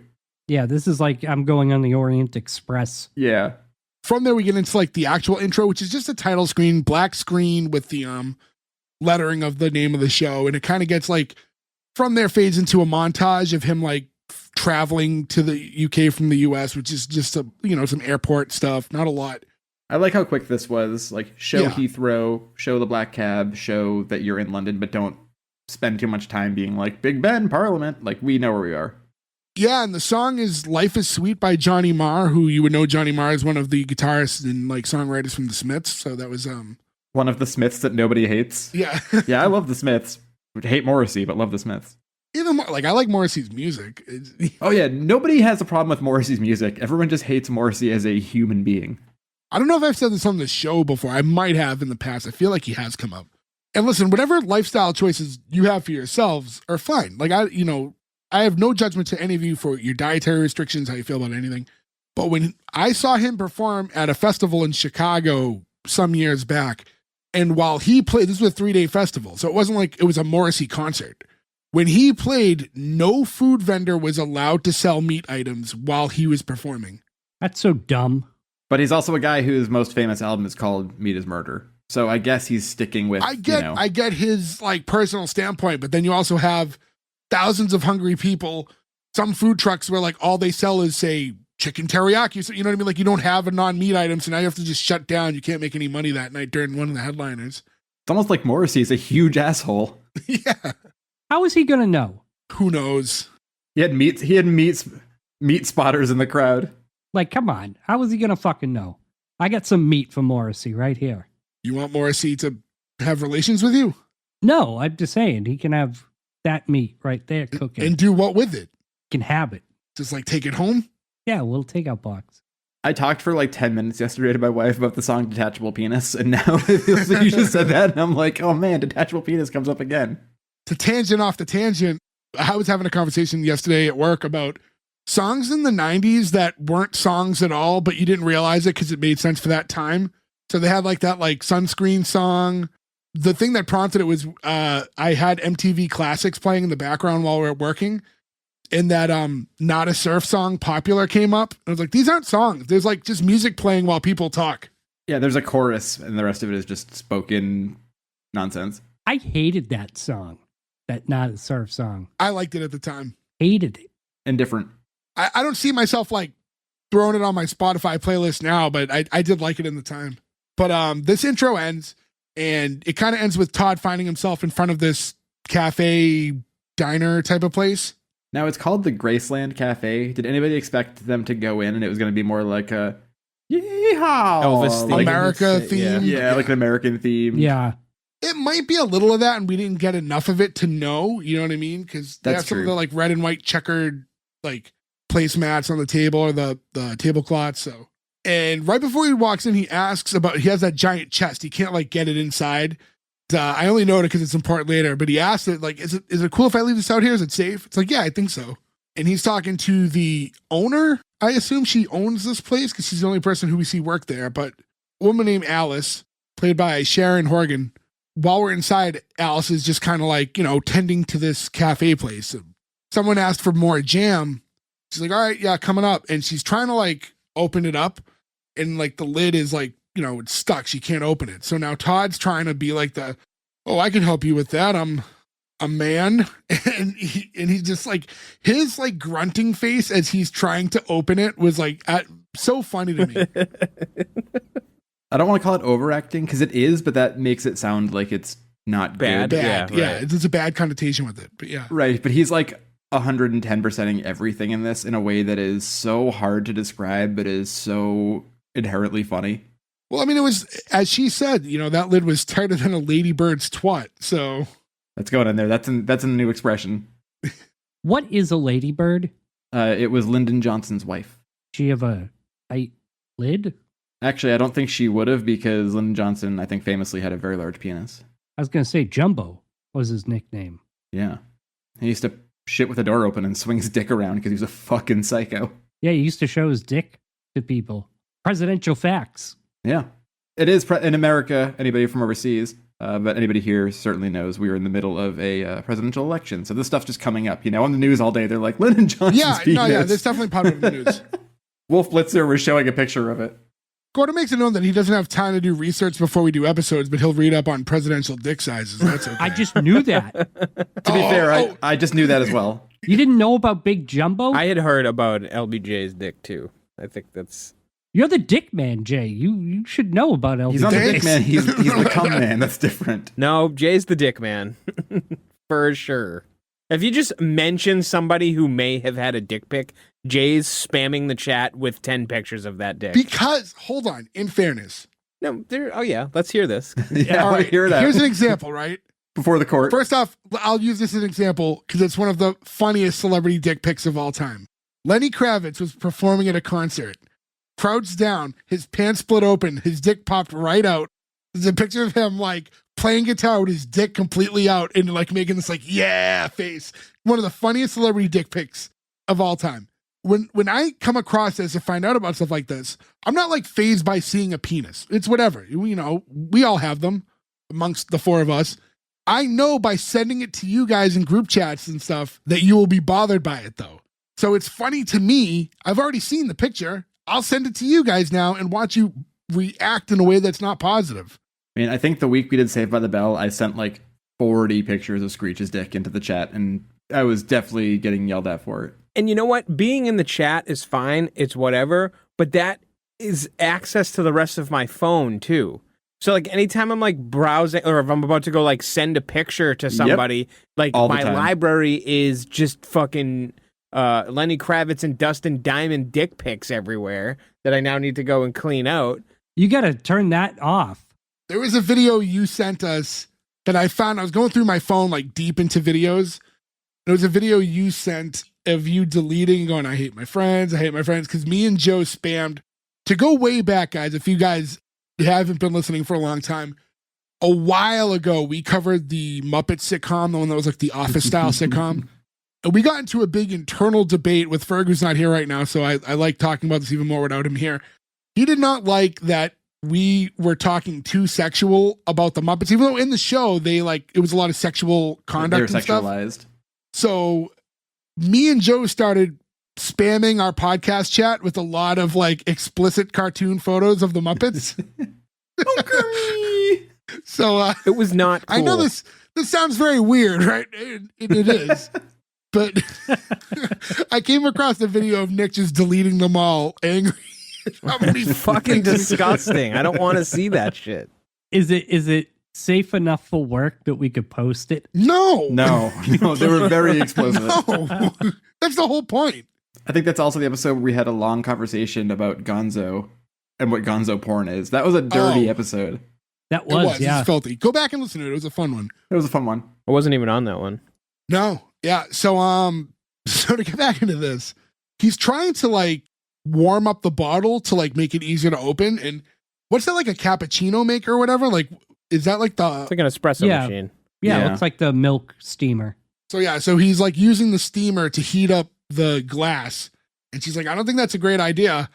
Yeah, this is like I'm going on the Orient Express. Yeah. From there we get into like the actual intro, which is just a title screen, black screen with the lettering of the name of the show, and it kind of gets like from there fades into a montage of him like traveling to the UK from the US, which is just some airport stuff, not a lot. I like how quick this was. Like show Heathrow, show the black cab, show that you're in London, but don't spend too much time being like Big Ben, Parliament. Like we know where we are. Yeah, and the song is Life is Sweet by Johnny Marr, who you would know Johnny Marr is one of the guitarists and like songwriters from the Smiths. So that was one of the Smiths that nobody hates. Yeah. Yeah, I love the Smiths. I hate Morrissey, but love the Smiths. Even more, like I like Morrissey's music. Oh yeah, nobody has a problem with Morrissey's music. Everyone just hates Morrissey as a human being. I don't know if I've said this on the show before. I might have in the past. I feel like he has come up. And listen, whatever lifestyle choices you have for yourselves are fine. Like I have no judgment to any of you for your dietary restrictions, how you feel about anything. But when I saw him perform at a festival in Chicago some years back, and while he played, this was a 3-day festival, so it wasn't like it was a Morrissey concert. When he played, no food vendor was allowed to sell meat items while he was performing. That's so dumb. But he's also a guy whose most famous album is called Meat is Murder. So I guess he's sticking with, I get his like personal standpoint, but then you also have thousands of hungry people, some food trucks where like all they sell is say chicken teriyaki. So you know what I mean? Like you don't have a non-meat item. So now you have to just shut down. You can't make any money that night during one of the headliners. It's almost like Morrissey's a huge asshole. Yeah. How is he going to know? Who knows? He had meat spotters in the crowd. Like, come on. How is he going to fucking know? I got some meat for Morrissey right here. You want Morrissey to have relations with you? No, I'm just saying he can have that meat right there cooking. And do what with it? Can have it. Just like take it home? Yeah, we'll take out box. I talked for like 10 minutes yesterday to my wife about the song Detachable Penis, and now it feels like you just said that, and I'm like, oh man, Detachable Penis comes up again. To tangent off the tangent, I was having a conversation yesterday at work about songs in the 90s that weren't songs at all, but you didn't realize it because it made sense for that time. So they had like that like Sunscreen song. The thing that prompted it was I had MTV Classics playing in the background while we were working, and that Not a Surf song Popular came up. I was like, these aren't songs. There's like just music playing while people talk. Yeah, there's a chorus and the rest of it is just spoken nonsense. I hated that song, that Not a Surf song. I liked it at the time. Hated it. Indifferent. I don't see myself like throwing it on my Spotify playlist now, but I did like it in the time. But this intro ends, and it kind of ends with Todd finding himself in front of this cafe diner type of place. Now it's called the Graceland Cafe. Did anybody expect them to go in and it was going to be more like a yeehaw Elvis theme. America theme? Yeah, like an American theme. Yeah. It might be a little of that, and we didn't get enough of it to know. You know what I mean? Because they have some of the like red and white checkered like placemats on the table or the tablecloths. So, and right before he walks in, he asks about. He has that giant chest. He can't like get it inside. I only know it because it's important later. But he asked it like, "Is it cool if I leave this out here? Is it safe?" It's like, "Yeah, I think so." And he's talking to the owner. I assume she owns this place because she's the only person who we see work there. But a woman named Alice, played by Sharon Horgan. While we're inside, Alice is just kind of like, tending to this cafe place. Someone asked for more jam. She's like, all right, yeah, coming up. And she's trying to like open it up. And like the lid is like, it's stuck. She can't open it. So now Todd's trying to be like I can help you with that. I'm a man. And he's just like, his like grunting face as he's trying to open it was like so funny to me. I don't want to call it overacting because it is, but that makes it sound like it's not bad. good. Bad. Yeah, right. It's a bad connotation with it, but yeah. Right, but he's like 110%ing everything in this in a way that is so hard to describe, but is so inherently funny. Well, I mean, it was, as she said, that lid was tighter than a ladybird's twat. So that's going in there. That's in the new expression. What is a ladybird? It was Lyndon Johnson's wife. She have a tight lid? Actually, I don't think she would have, because Lyndon Johnson, I think, famously had a very large penis. I was going to say Jumbo was his nickname. Yeah. He used to shit with the door open and swing his dick around because he was a fucking psycho. Yeah, he used to show his dick to people. Presidential facts. Yeah. It is in America, anybody from overseas, but anybody here certainly knows we are in the middle of a presidential election. So this stuff's just coming up. On the news all day, they're like, Lyndon Johnson's penis. Yeah, that's definitely part of the news. Wolf Blitzer was showing a picture of it. Gordon makes it known that he doesn't have time to do research before we do episodes, but he'll read up on presidential dick sizes. That's okay. I just knew that. To be fair, I just knew that as well. You didn't know about Big Jumbo? I had heard about LBJ's dick too. I think that's... You're the dick man, Jay. You should know about LBJ. He's not the dick man. He's the cum man. That's different. No, Jay's the dick man. For sure. If you just mention somebody who may have had a dick pic, Jay's spamming the chat with 10 pictures of that dick. Because, hold on, in fairness. No, oh yeah, let's hear this. Yeah, all right, hear that. Here's an example, right? Before the court. First off, I'll use this as an example because it's one of the funniest celebrity dick pics of all time. Lenny Kravitz was performing at a concert. Crouched down, his pants split open, his dick popped right out. There's a picture of him playing guitar with his dick completely out and making this yeah face. One of the funniest celebrity dick pics of all time. When I come across this and find out about stuff like this, I'm not fazed by seeing a penis. It's whatever. We all have them amongst the four of us. I know by sending it to you guys in group chats and stuff that you will be bothered by it though. So it's funny to me. I've already seen the picture. I'll send it to you guys now and watch you react in a way that's not positive. I mean, I think the week we did Saved by the Bell, I sent 40 pictures of Screech's dick into the chat, and I was definitely getting yelled at for it. And you know what? Being in the chat is fine. It's whatever. But that is access to the rest of my phone, too. So, anytime I'm, browsing, or if I'm about to go, send a picture to somebody, my library is just fucking Lenny Kravitz and Dustin Diamond dick pics everywhere that I now need to go and clean out. You got to turn that off. There was a video you sent us that I found. I was going through my phone, deep into videos. There was a video you sent of you deleting, going, I hate my friends, because me and Joe spammed. To go way back, guys, if you guys haven't been listening for a long time, a while ago, we covered the Muppet sitcom, the one that was the Office-style sitcom. And we got into a big internal debate with Ferg, who's not here right now, so I like talking about this even more without him here. He did not like that we were talking too sexual about the Muppets, even though in the show, it was a lot of sexual conduct and stuff. Sexualized. So me and Joe started spamming our podcast chat with a lot of explicit cartoon photos of the Muppets. So it was not cool. I know this sounds very weird, right? It is. But I came across the video of Nick just deleting them all, angry. Fucking disgusting. I don't want to see that shit. Is it safe enough for work that we could post it? No, they were very explosive. No, that's the whole point. I think that's also the episode where we had a long conversation about Gonzo and what Gonzo porn is. That was a dirty episode. That was, yeah. It's filthy. Go back and listen to it. It was a fun one. It was a fun one. I wasn't even on that one. No. Yeah. So to get back into this, he's trying to warm up the bottle to make it easier to open. And what's that, a cappuccino maker or whatever? Is that the... It's like an espresso machine. Yeah, it looks like the milk steamer. So he's using the steamer to heat up the glass. And she's like, I don't think that's a great idea.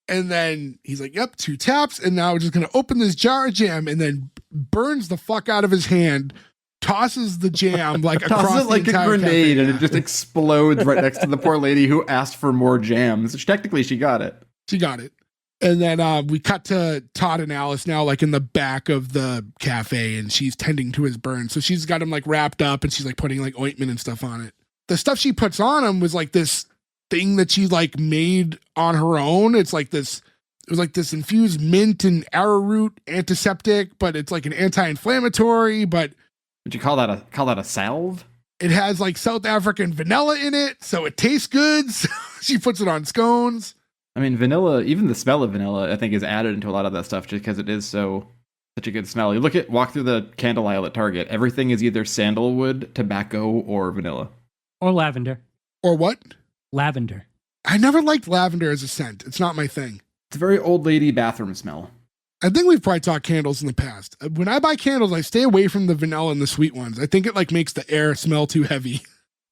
And then he's like, yep, 2 taps. And now we're just going to open this jar of jam, and then burns the fuck out of his hand, tosses the jam across tosses it like the a entire grenade, cafe. and it just explodes right next to the poor lady who asked for more jams, which technically she got it. She got it. And then we cut to Todd and Alice now in the back of the cafe, and she's tending to his burn. So she's got him wrapped up, and she's putting ointment and stuff on it. The stuff she puts on him was this thing that she made on her own. It's this, it was this infused mint and arrowroot antiseptic, but it's an anti-inflammatory, but Would you call that a salve? it has South African vanilla in it, so it tastes good. So she puts it on scones. I mean, vanilla, even the smell of vanilla, I think is added into a lot of that stuff just because it is such a good smell. You walk through the candle aisle at Target, everything is either sandalwood, tobacco, or vanilla. Or lavender. Or what? Lavender. I never liked lavender as a scent. It's not my thing. It's a very old lady bathroom smell. I think we've probably talked candles in the past. When I buy candles, I stay away from the vanilla and the sweet ones. I think it like makes the air smell too heavy.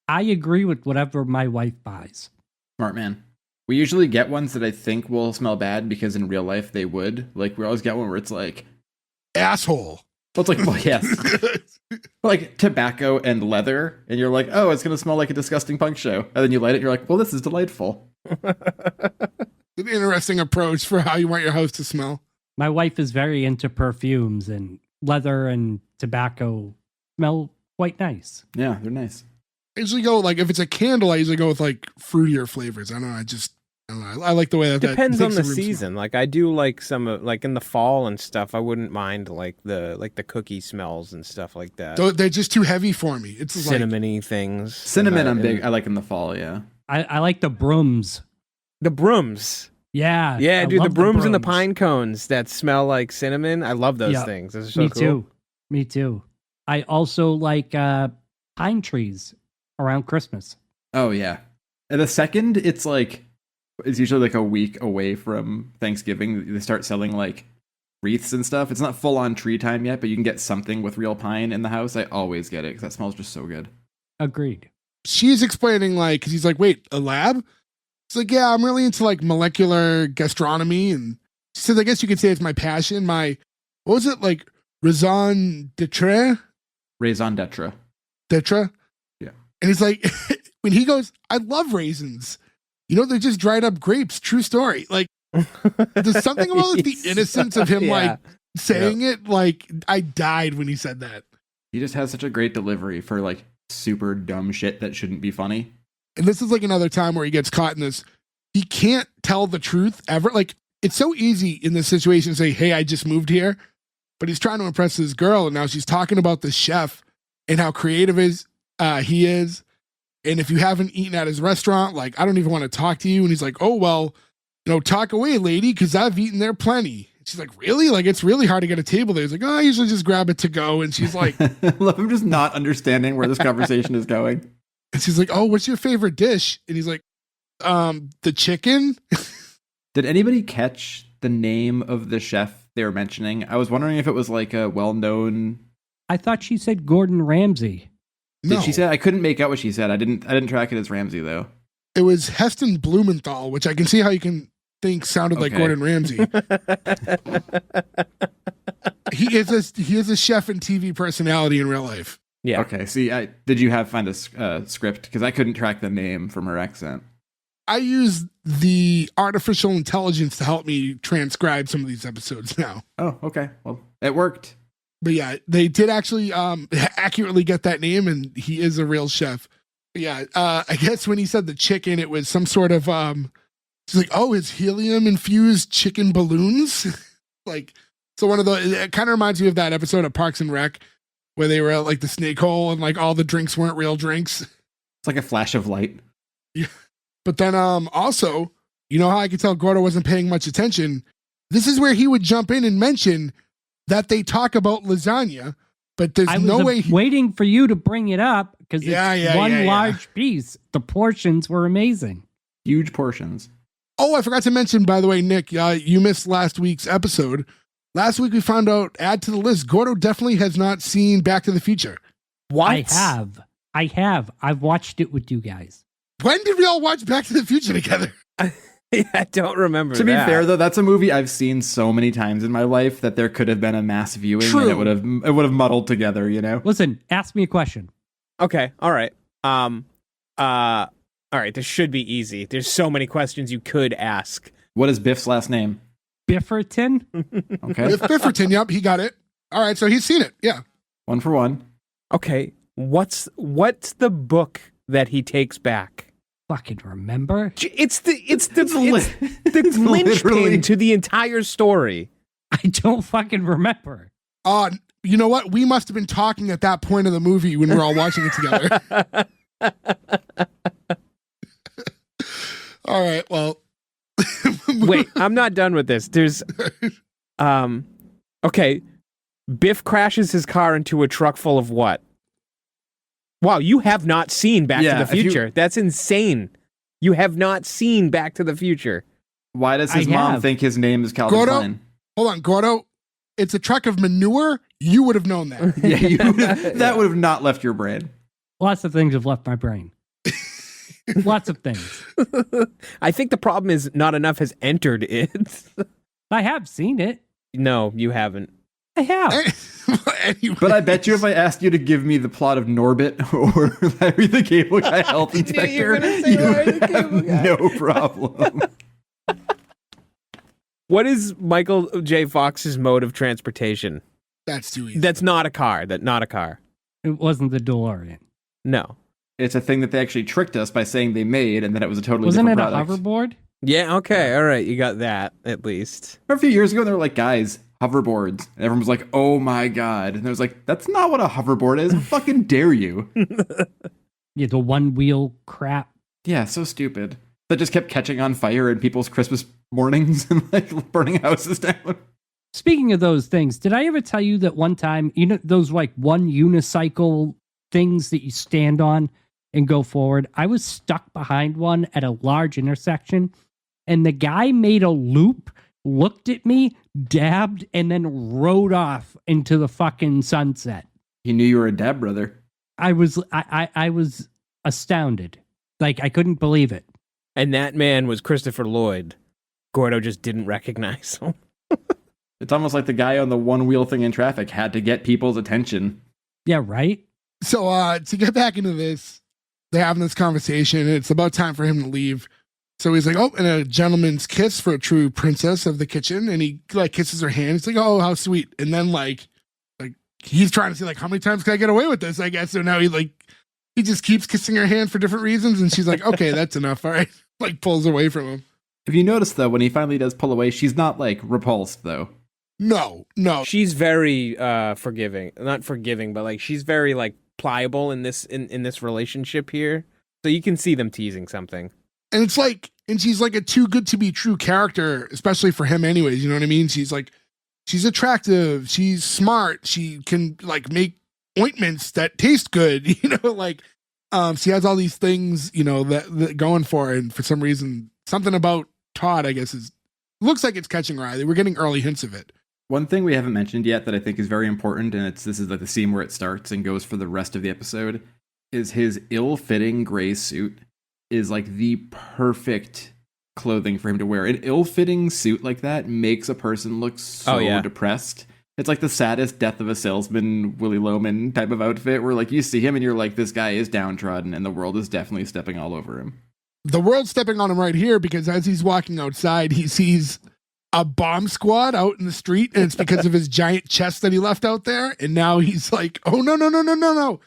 I agree with whatever my wife buys. Smart man. We usually get ones that I think will smell bad because in real life they would. Like, we always get one where it's like... Asshole. Well, it's like, well, yes. Like tobacco and leather. And you're like, oh, it's going to smell like a disgusting punk show. And then you light it, you're like, well, this is delightful. An interesting approach for how you want your house to smell. My wife is very into perfumes, and leather and tobacco smell quite nice. Yeah, they're nice. I usually go, like, if it's a candle, I usually go with, like, fruitier flavors. I don't know. I don't know. I like the way that depends that on makes the room season. smell. Like I do like some like in the fall and stuff. I wouldn't mind like the cookie smells and stuff like that. They're just too heavy for me. It's cinnamony things. Cinnamon, I'm big. I like in the fall. Yeah. I like the brooms. The brooms. Yeah. Yeah, I dude. The love brooms and the pine cones that smell like cinnamon. I love those Yeah. things. Those are so Me cool. too. Me too. I also like pine trees around Christmas. Oh, yeah. And the second it's usually like a week away from Thanksgiving, they start selling like wreaths and stuff. It's not full on tree time yet, but you can get something with real pine in the house. I always get it because that smells just so good. Agreed. She's explaining, like, because he's like, wait, a lab? It's like, yeah, I'm really into like molecular gastronomy. And she says, I guess you could say it's my passion. What was it? Like raison d'etre? Raison d'etre. D'etre? Yeah. And he's like, when he goes, I love raisins. You know, they're just dried up grapes. True story. Like, there's something about like, the innocence of him, like, saying it. Like, I died when he said that. He just has such a great delivery for like super dumb shit that shouldn't be funny. And this is like another time where he gets caught in this. He can't tell the truth ever. Like, it's so easy in this situation to say, hey, I just moved here. But he's trying to impress this girl. And now she's talking about the chef and how creative he is. And if you haven't eaten at his restaurant, like, I don't even want to talk to you. And he's like, oh, well, talk away, lady, because I've eaten there plenty. She's like, really? Like, it's really hard to get a table there. He's like, oh, I usually just grab it to go. And she's like, I love him just not understanding where this conversation is going. And she's like, oh, what's your favorite dish? And he's like, the chicken. Did anybody catch the name of the chef they were mentioning? I was wondering if it was like a well-known. I thought she said Gordon Ramsay. No. Did she say? I couldn't make out what she said. I didn't track it as Ramsay though. It was Heston Blumenthal, which I can see how you can think sounded like Gordon Ramsay. He is a chef and TV personality in real life. Yeah. Okay. See, did you find a script? Because I couldn't track the name from her accent. I use the artificial intelligence to help me transcribe some of these episodes now. Oh, okay. Well, it worked. But yeah, they did actually accurately get that name, and he is a real chef. But yeah, I guess when he said the chicken, it was some sort of he's like, oh, it's helium infused chicken balloons. Like, so one of it kind of reminds me of that episode of Parks and Rec where they were at like the snake hole and like all the drinks weren't real drinks. It's like a flash of light. Yeah. But then also, you know how I could tell Gordo wasn't paying much attention? This is where he would jump in and mention that they talk about lasagna, but there's no way. Waiting for you to bring it up because it's one large piece. The portions were amazing. Huge portions. Oh, I forgot to mention, by the way, Nick, you missed last week's episode. Last week we found out, add to the list, Gordo definitely has not seen Back to the Future. What? I have. I've watched it with you guys. When did we all watch Back to the Future together? I don't remember. To be fair, though, that's a movie I've seen so many times in my life that there could have been a mass viewing. True. And it would have muddled together, you know. Listen, ask me a question. Okay, all right. All right. This should be easy. There's so many questions you could ask. What is Biff's last name? Bifferton. Okay, Bifferton. Yep, he got it. All right, so he's seen it. Yeah. 1 for 1. Okay, what's the book that he takes back? Fucking remember? It's the linchpin to the entire story. I don't fucking remember. You know what? We must have been talking at that point of the movie when we were all watching it together. All right, well, Wait, I'm not done with this. There's, okay. Biff crashes his car into a truck full of what? Wow, you have not seen Back to the Future. That's insane. You have not seen Back to the Future. Why does his mom think his name is Calvin Gordo, Klein? hold on, Gordo. It's a truck of manure. You would have known that. Yeah, that would have not left your brain. Lots of things have left my brain. Lots of things. I think the problem is not enough has entered it. I have seen it. No, you haven't. I have. Anyway. But I bet you if I asked you to give me the plot of Norbit or Larry the Cable Guy Health Inspector, you were gonna say Larry the Cable Guy. No problem. What is Michael J. Fox's mode of transportation? That's too easy. That's not a car. Not a car. It wasn't the DeLorean. No. It's a thing that they actually tricked us by saying they made, and then it was a totally Wasn't it different a product. hoverboard? Yeah, okay, all right, you got that, at least. A few years ago, they were like, guys, hoverboards. And everyone was like, oh my god. And I was like, that's not what a hoverboard is. How fucking dare you? Yeah, the one-wheel crap. Yeah, so stupid. That just kept catching on fire in people's Christmas mornings and like burning houses down. Speaking of those things, did I ever tell you that one time, you know, those like one unicycle things that you stand on and go forward? I was stuck behind one at a large intersection, and the guy made a loop, looked at me, dabbed, and then rode off into the fucking sunset. He knew you were a dab brother. I was astounded. Like, I couldn't believe it. And that man was Christopher Lloyd. Gordo just didn't recognize him. It's almost like the guy on the one-wheel thing in traffic had to get people's attention. Yeah, right? So to get back into this, they're having this conversation, and it's about time for him to leave. So he's like, oh, and a gentleman's kiss for a true princess of the kitchen. And he like kisses her hand. He's like, oh, how sweet. And then like he's trying to see like, how many times can I get away with this? I guess. So now he just keeps kissing her hand for different reasons. And she's like, okay, that's enough. All right. Like pulls away from him. If you notice though, when he finally does pull away, she's not like repulsed though. No. She's very forgiving. Not forgiving, but like she's very like pliable in this relationship here. So you can see them teasing something. And it's like, and she's like a too good to be true character, especially for him anyways. You know what I mean? She's like, she's attractive. She's smart. She can like make ointments that taste good. You know, like she has all these things, you know, that going for her. And for some reason, something about Todd, I guess, looks like it's catching her eye. We're getting early hints of it. One thing we haven't mentioned yet that I think is very important, and this is like the scene where it starts and goes for the rest of the episode, is his ill-fitting gray suit is like the perfect clothing for him to wear. An ill-fitting suit like that makes a person look so depressed. It's like the saddest death of a salesman, Willy Loman type of outfit, where like you see him and you're like, this guy is downtrodden and the world is definitely stepping all over him. The world's stepping on him right here because as he's walking outside, he sees a bomb squad out in the street, and it's because of his giant chest that he left out there. And now he's like, oh, no.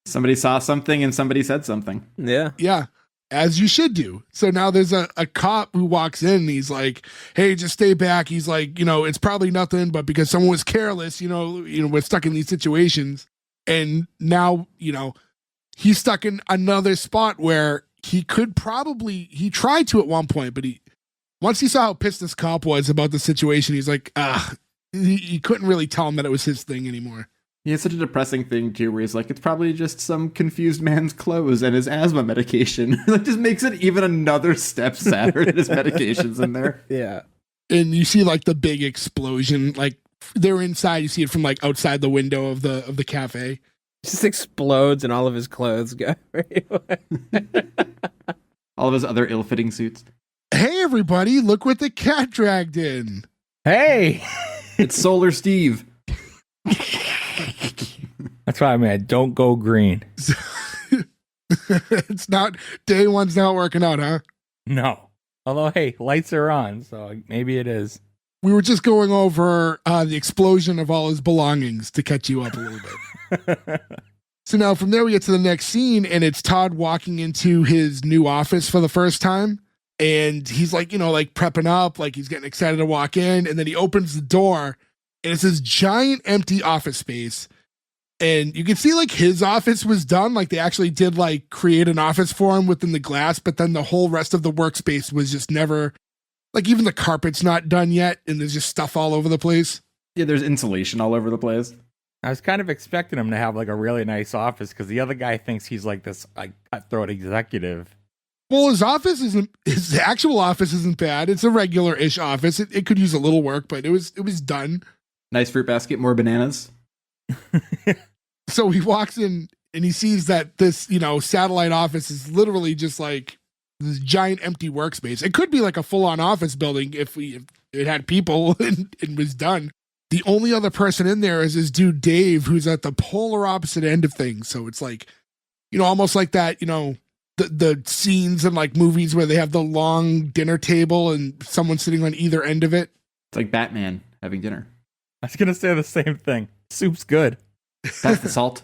Somebody saw something and somebody said something. Yeah. Yeah. As you should do. So now there's a cop who walks in and he's like, hey, just stay back. He's like, you know, it's probably nothing, but because someone was careless, you know, we're stuck in these situations. And now, you know, he's stuck in another spot where he tried to at one point, but once he saw how pissed this cop was about the situation, he's like, he couldn't really tell him that it was his thing anymore. He has such a depressing thing, too, where he's like, it's probably just some confused man's clothes and his asthma medication. That just makes it even another step sadder that his medication's in there. Yeah. And you see, like, the big explosion. Like, they're inside. You see it from, like, outside the window of the cafe. It just explodes and all of his clothes go everywhere. All of his other ill-fitting suits. Hey, everybody, look what the cat dragged in. Hey! It's Solar Steve. That's why I don't go green. It's not, day one's not working out, huh? No. Although, hey, lights are on, so maybe it is. We were just going over the explosion of all his belongings to catch you up a little bit. So now from there we get to the next scene, and it's Todd walking into his new office for the first time. And he's like, you know, like prepping up, like he's getting excited to walk in. And then he opens the door, and it's this giant empty office space. And you can see like his office was done. Like they actually did like create an office for him within the glass, but then the whole rest of the workspace was just never Like even the carpet's not done yet, and there's just stuff all over the place. Yeah, there's insulation all over the place. I was kind of expecting him to have like a really nice office because the other guy thinks he's like this like cutthroat executive. Well, his actual office isn't bad. It's a regular-ish office. It could use a little work, but it was done. Nice fruit basket, more bananas. So he walks in and he sees that this, satellite office is literally just like this giant empty workspace. It could be like a full-on office building if it had people and was done. The only other person in there is this dude Dave, who's at the polar opposite end of things. So it's like, almost like that, the scenes in like movies where they have the long dinner table and someone sitting on either end of it. It's like Batman having dinner. I was gonna say the same thing. Soup's good. That's the salt.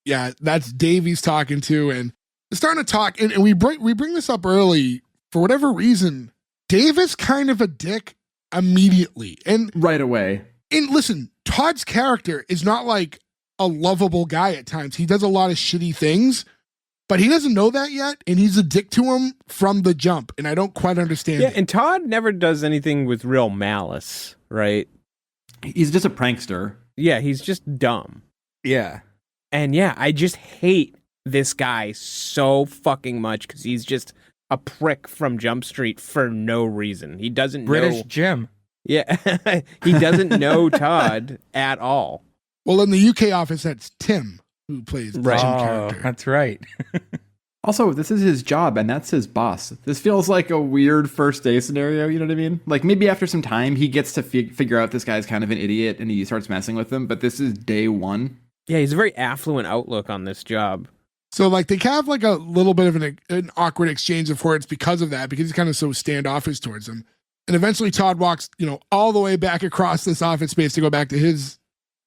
Yeah, that's Dave he's talking to, and they're starting to talk, and we bring this up early for whatever reason. Dave is kind of a dick immediately, and right away. And listen, Todd's character is not like a lovable guy at times. He does a lot of shitty things, but he doesn't know that yet, and he's a dick to him from the jump, and I don't quite understand it. And Todd never does anything with real malice, right? He's just a prankster. Yeah, he's just dumb. Yeah. And yeah, I just hate this guy so fucking much because he's just a prick from Jump Street for no reason. He doesn't British know. Jim. Yeah, he doesn't know Todd at all. Well, in the UK office, that's Tim who plays the Jim character. That's right. Also, this is his job, and that's his boss. This feels like a weird first day scenario, you know what I mean? Like, maybe after some time, he gets to figure out this guy's kind of an idiot, and he starts messing with him, but this is day one. Yeah, he's a very affluent outlook on this job. So, like, they have, like, a little bit of an awkward exchange of words because of that, because he's kind of so standoffish towards him. And eventually Todd walks, all the way back across this office space to go back to his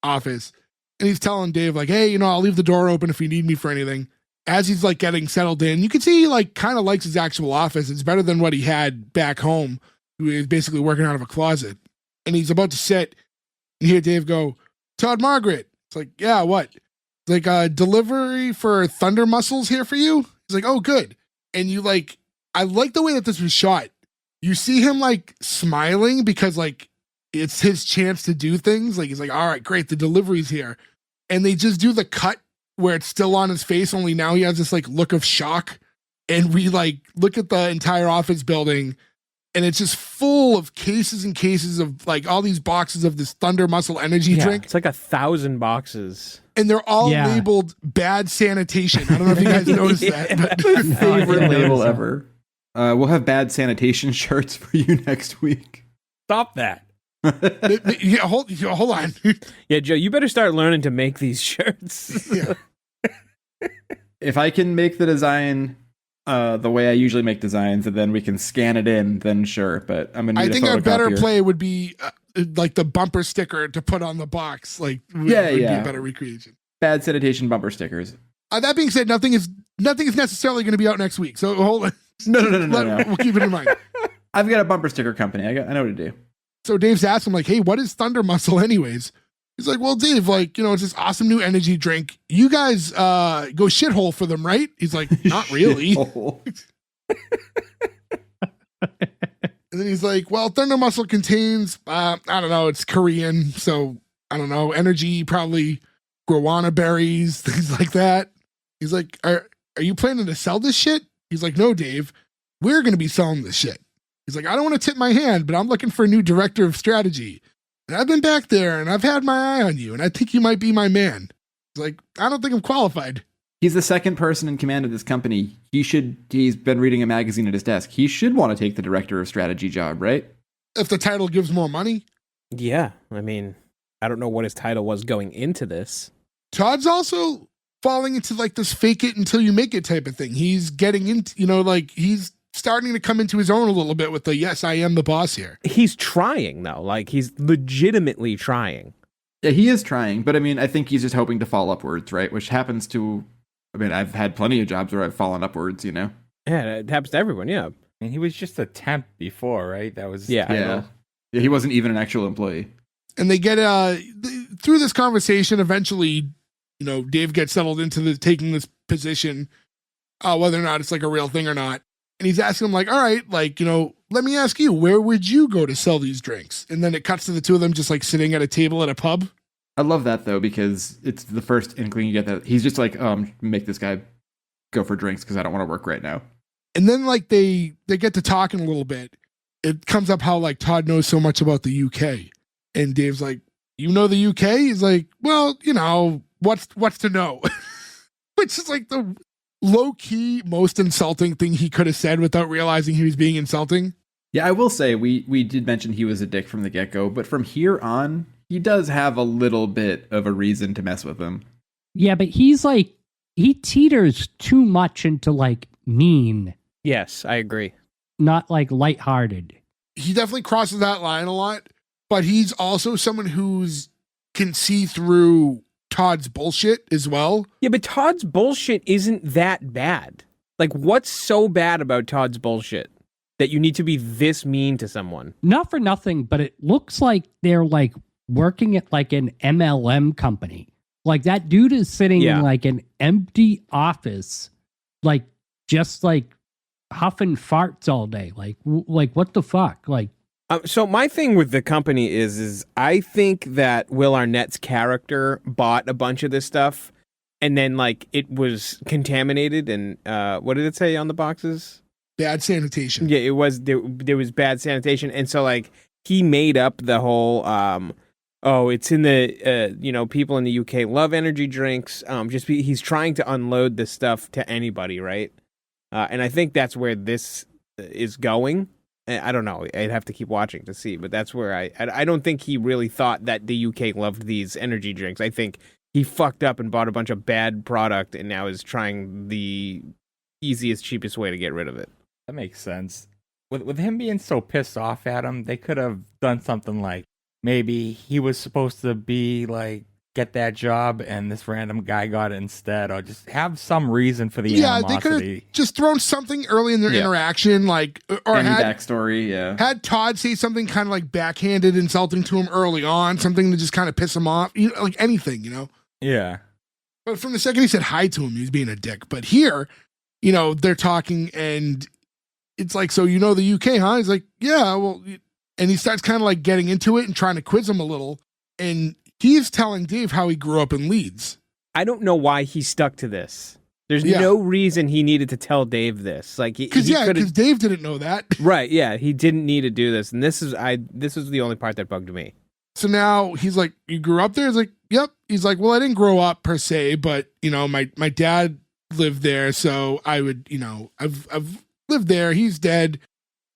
office. And he's telling Dave, like, hey, I'll leave the door open if you need me for anything. As he's, like, getting settled in, you can see he, like, kind of likes his actual office. It's better than what he had back home, who is basically working out of a closet. And he's about to sit, and hear Dave go, Todd Margaret. It's like, yeah, what? It's like a delivery for Thunder Muscles here for you? He's like, oh, good. And you, like, I like the way that this was shot. You see him, like, smiling because, like, it's his chance to do things. Like, he's like, all right, great, the delivery's here. And they just do the cut where it's still on his face, only now he has this, like, look of shock. And we, like, look at the entire office building, and it's just full of cases and cases of, like, all these boxes of this Thunder Muscle energy drink. It's like 1,000 boxes. And they're all labeled bad sanitation. I don't know if you guys noticed that. But Favorite label ever. We'll have bad sanitation shirts for you next week. Stop that. Yeah, hold on. Yeah, Joe, you better start learning to make these shirts. Yeah. If I can make the design the way I usually make designs, and then we can scan it in, then sure. But I'm gonna need I think a better photocopier. play would be like the bumper sticker to put on the box. Like, would be a better recreation. Bad sanitation bumper stickers. That being said, nothing is necessarily going to be out next week. So hold on. No. We'll keep it in mind. I've got a bumper sticker company. I know what to do. So Dave's asking, like, hey, what is Thunder Muscle anyways? He's like, well, Dave, like, it's this awesome new energy drink. You guys go shithole for them, right? He's like, not really. And then he's like, well, Thunder Muscle contains, I don't know, it's Korean. So I don't know, energy, probably guarana berries, things like that. He's like, are you planning to sell this shit? He's like, no, Dave, we're going to be selling this shit. He's like, I don't want to tip my hand, but I'm looking for a new director of strategy. And I've been back there and I've had my eye on you and I think you might be my man. He's like, I don't think I'm qualified. He's the second person in command of this company. He's been reading a magazine at his desk. He should want to take the director of strategy job, right? If the title gives more money. Yeah, I mean, I don't know what his title was going into this. Todd's also falling into like this fake it until you make it type of thing. He's getting into, like he's starting to come into his own a little bit with the, yes, I am the boss here. He's trying though. Like he's legitimately trying. Yeah, he is trying, but I mean, I think he's just hoping to fall upwards, right? Which happens to, I've had plenty of jobs where I've fallen upwards, Yeah, it happens to everyone, yeah. And he was just a temp before, right? That was Yeah, he wasn't even an actual employee. And they get through this conversation, eventually, Dave gets settled into taking this position, whether or not it's like a real thing or not. And he's asking him like, all right, like, let me ask you, where would you go to sell these drinks? And then it cuts to the two of them just like sitting at a table at a pub. I love that though, because it's the first inkling you get that he's just like, make this guy go for drinks because I don't want to work right now. And then like they get to talking a little bit. It comes up how like Todd knows so much about the UK. And Dave's like, you know the UK? He's like, well, what's to know? Which is like the low-key most insulting thing he could have said without realizing he was being insulting. Yeah, I will say we did mention he was a dick from the get-go, but from here on, he does have a little bit of a reason to mess with him. Yeah, but he's like, he teeters too much into like mean. Yes, I agree. Not like lighthearted. He definitely crosses that line a lot, but he's also someone who's can see through Todd's bullshit as well. Yeah, but Todd's bullshit isn't that bad. Like, what's so bad about Todd's bullshit that you need to be this mean to someone? Not for nothing, but it looks like they're like working at like an MLM company. Like that dude is sitting in like an empty office, like just like huffing farts all day. Like what the fuck? Like, so my thing with the company is I think that Will Arnett's character bought a bunch of this stuff, and then like it was contaminated. And what did it say on the boxes? Bad sanitation. Yeah, it was there was bad sanitation, and so like he made up the whole it's in the people in the UK love energy drinks. He's trying to unload this stuff to anybody, right? And I think that's where this is going. I don't know. I'd have to keep watching to see, but that's where I don't think he really thought that the UK loved these energy drinks. I think he fucked up and bought a bunch of bad product and now is trying the easiest, cheapest way to get rid of it. That makes sense. With him being so pissed off at him, they could have done something like maybe he was supposed to be like get that job and this random guy got it instead, or just have some reason for the animosity. They could have just thrown something early in their interaction, like or any had backstory. Had Todd say something kind of like backhanded, insulting to him early on, something to just kind of piss him off, like anything, Yeah. But from the second he said hi to him, he was being a dick. But here, they're talking and it's like, so the UK, huh? He's like, yeah, well, and he starts kind of like getting into it and trying to quiz him a little, and he's telling Dave how he grew up in Leeds. I don't know why he stuck to this. There's no reason he needed to tell Dave this. Like, because Dave didn't know that. Right? Yeah, he didn't need to do this, and this is the only part that bugged me. So now he's like, "You grew up there?" He's like, "Yep." He's like, "Well, I didn't grow up per se, but my dad lived there, so I would, I've lived there. He's dead.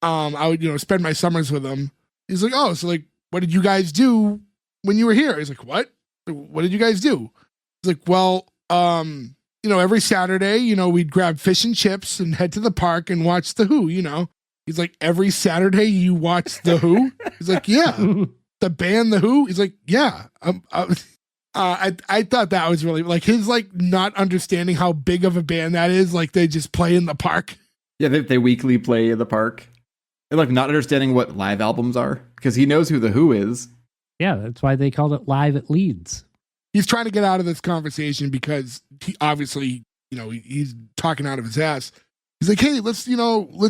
I would, spend my summers with him." He's like, "Oh, so like, what did you guys do when you were here?" He's like, "What? What did you guys do?" He's like, "Well, every Saturday, we'd grab fish and chips and head to the park and watch The Who, He's like, "Every Saturday you watch The Who?" He's like, "Yeah." The band The Who? He's like, "Yeah." I thought that was really like his like not understanding how big of a band that is. Like they just play in the park. Yeah, they weekly play in the park. And like not understanding what live albums are because he knows who The Who is. Yeah, that's why they called it Live at Leeds. He's trying to get out of this conversation because he obviously, he's talking out of his ass. He's like, "Hey, let's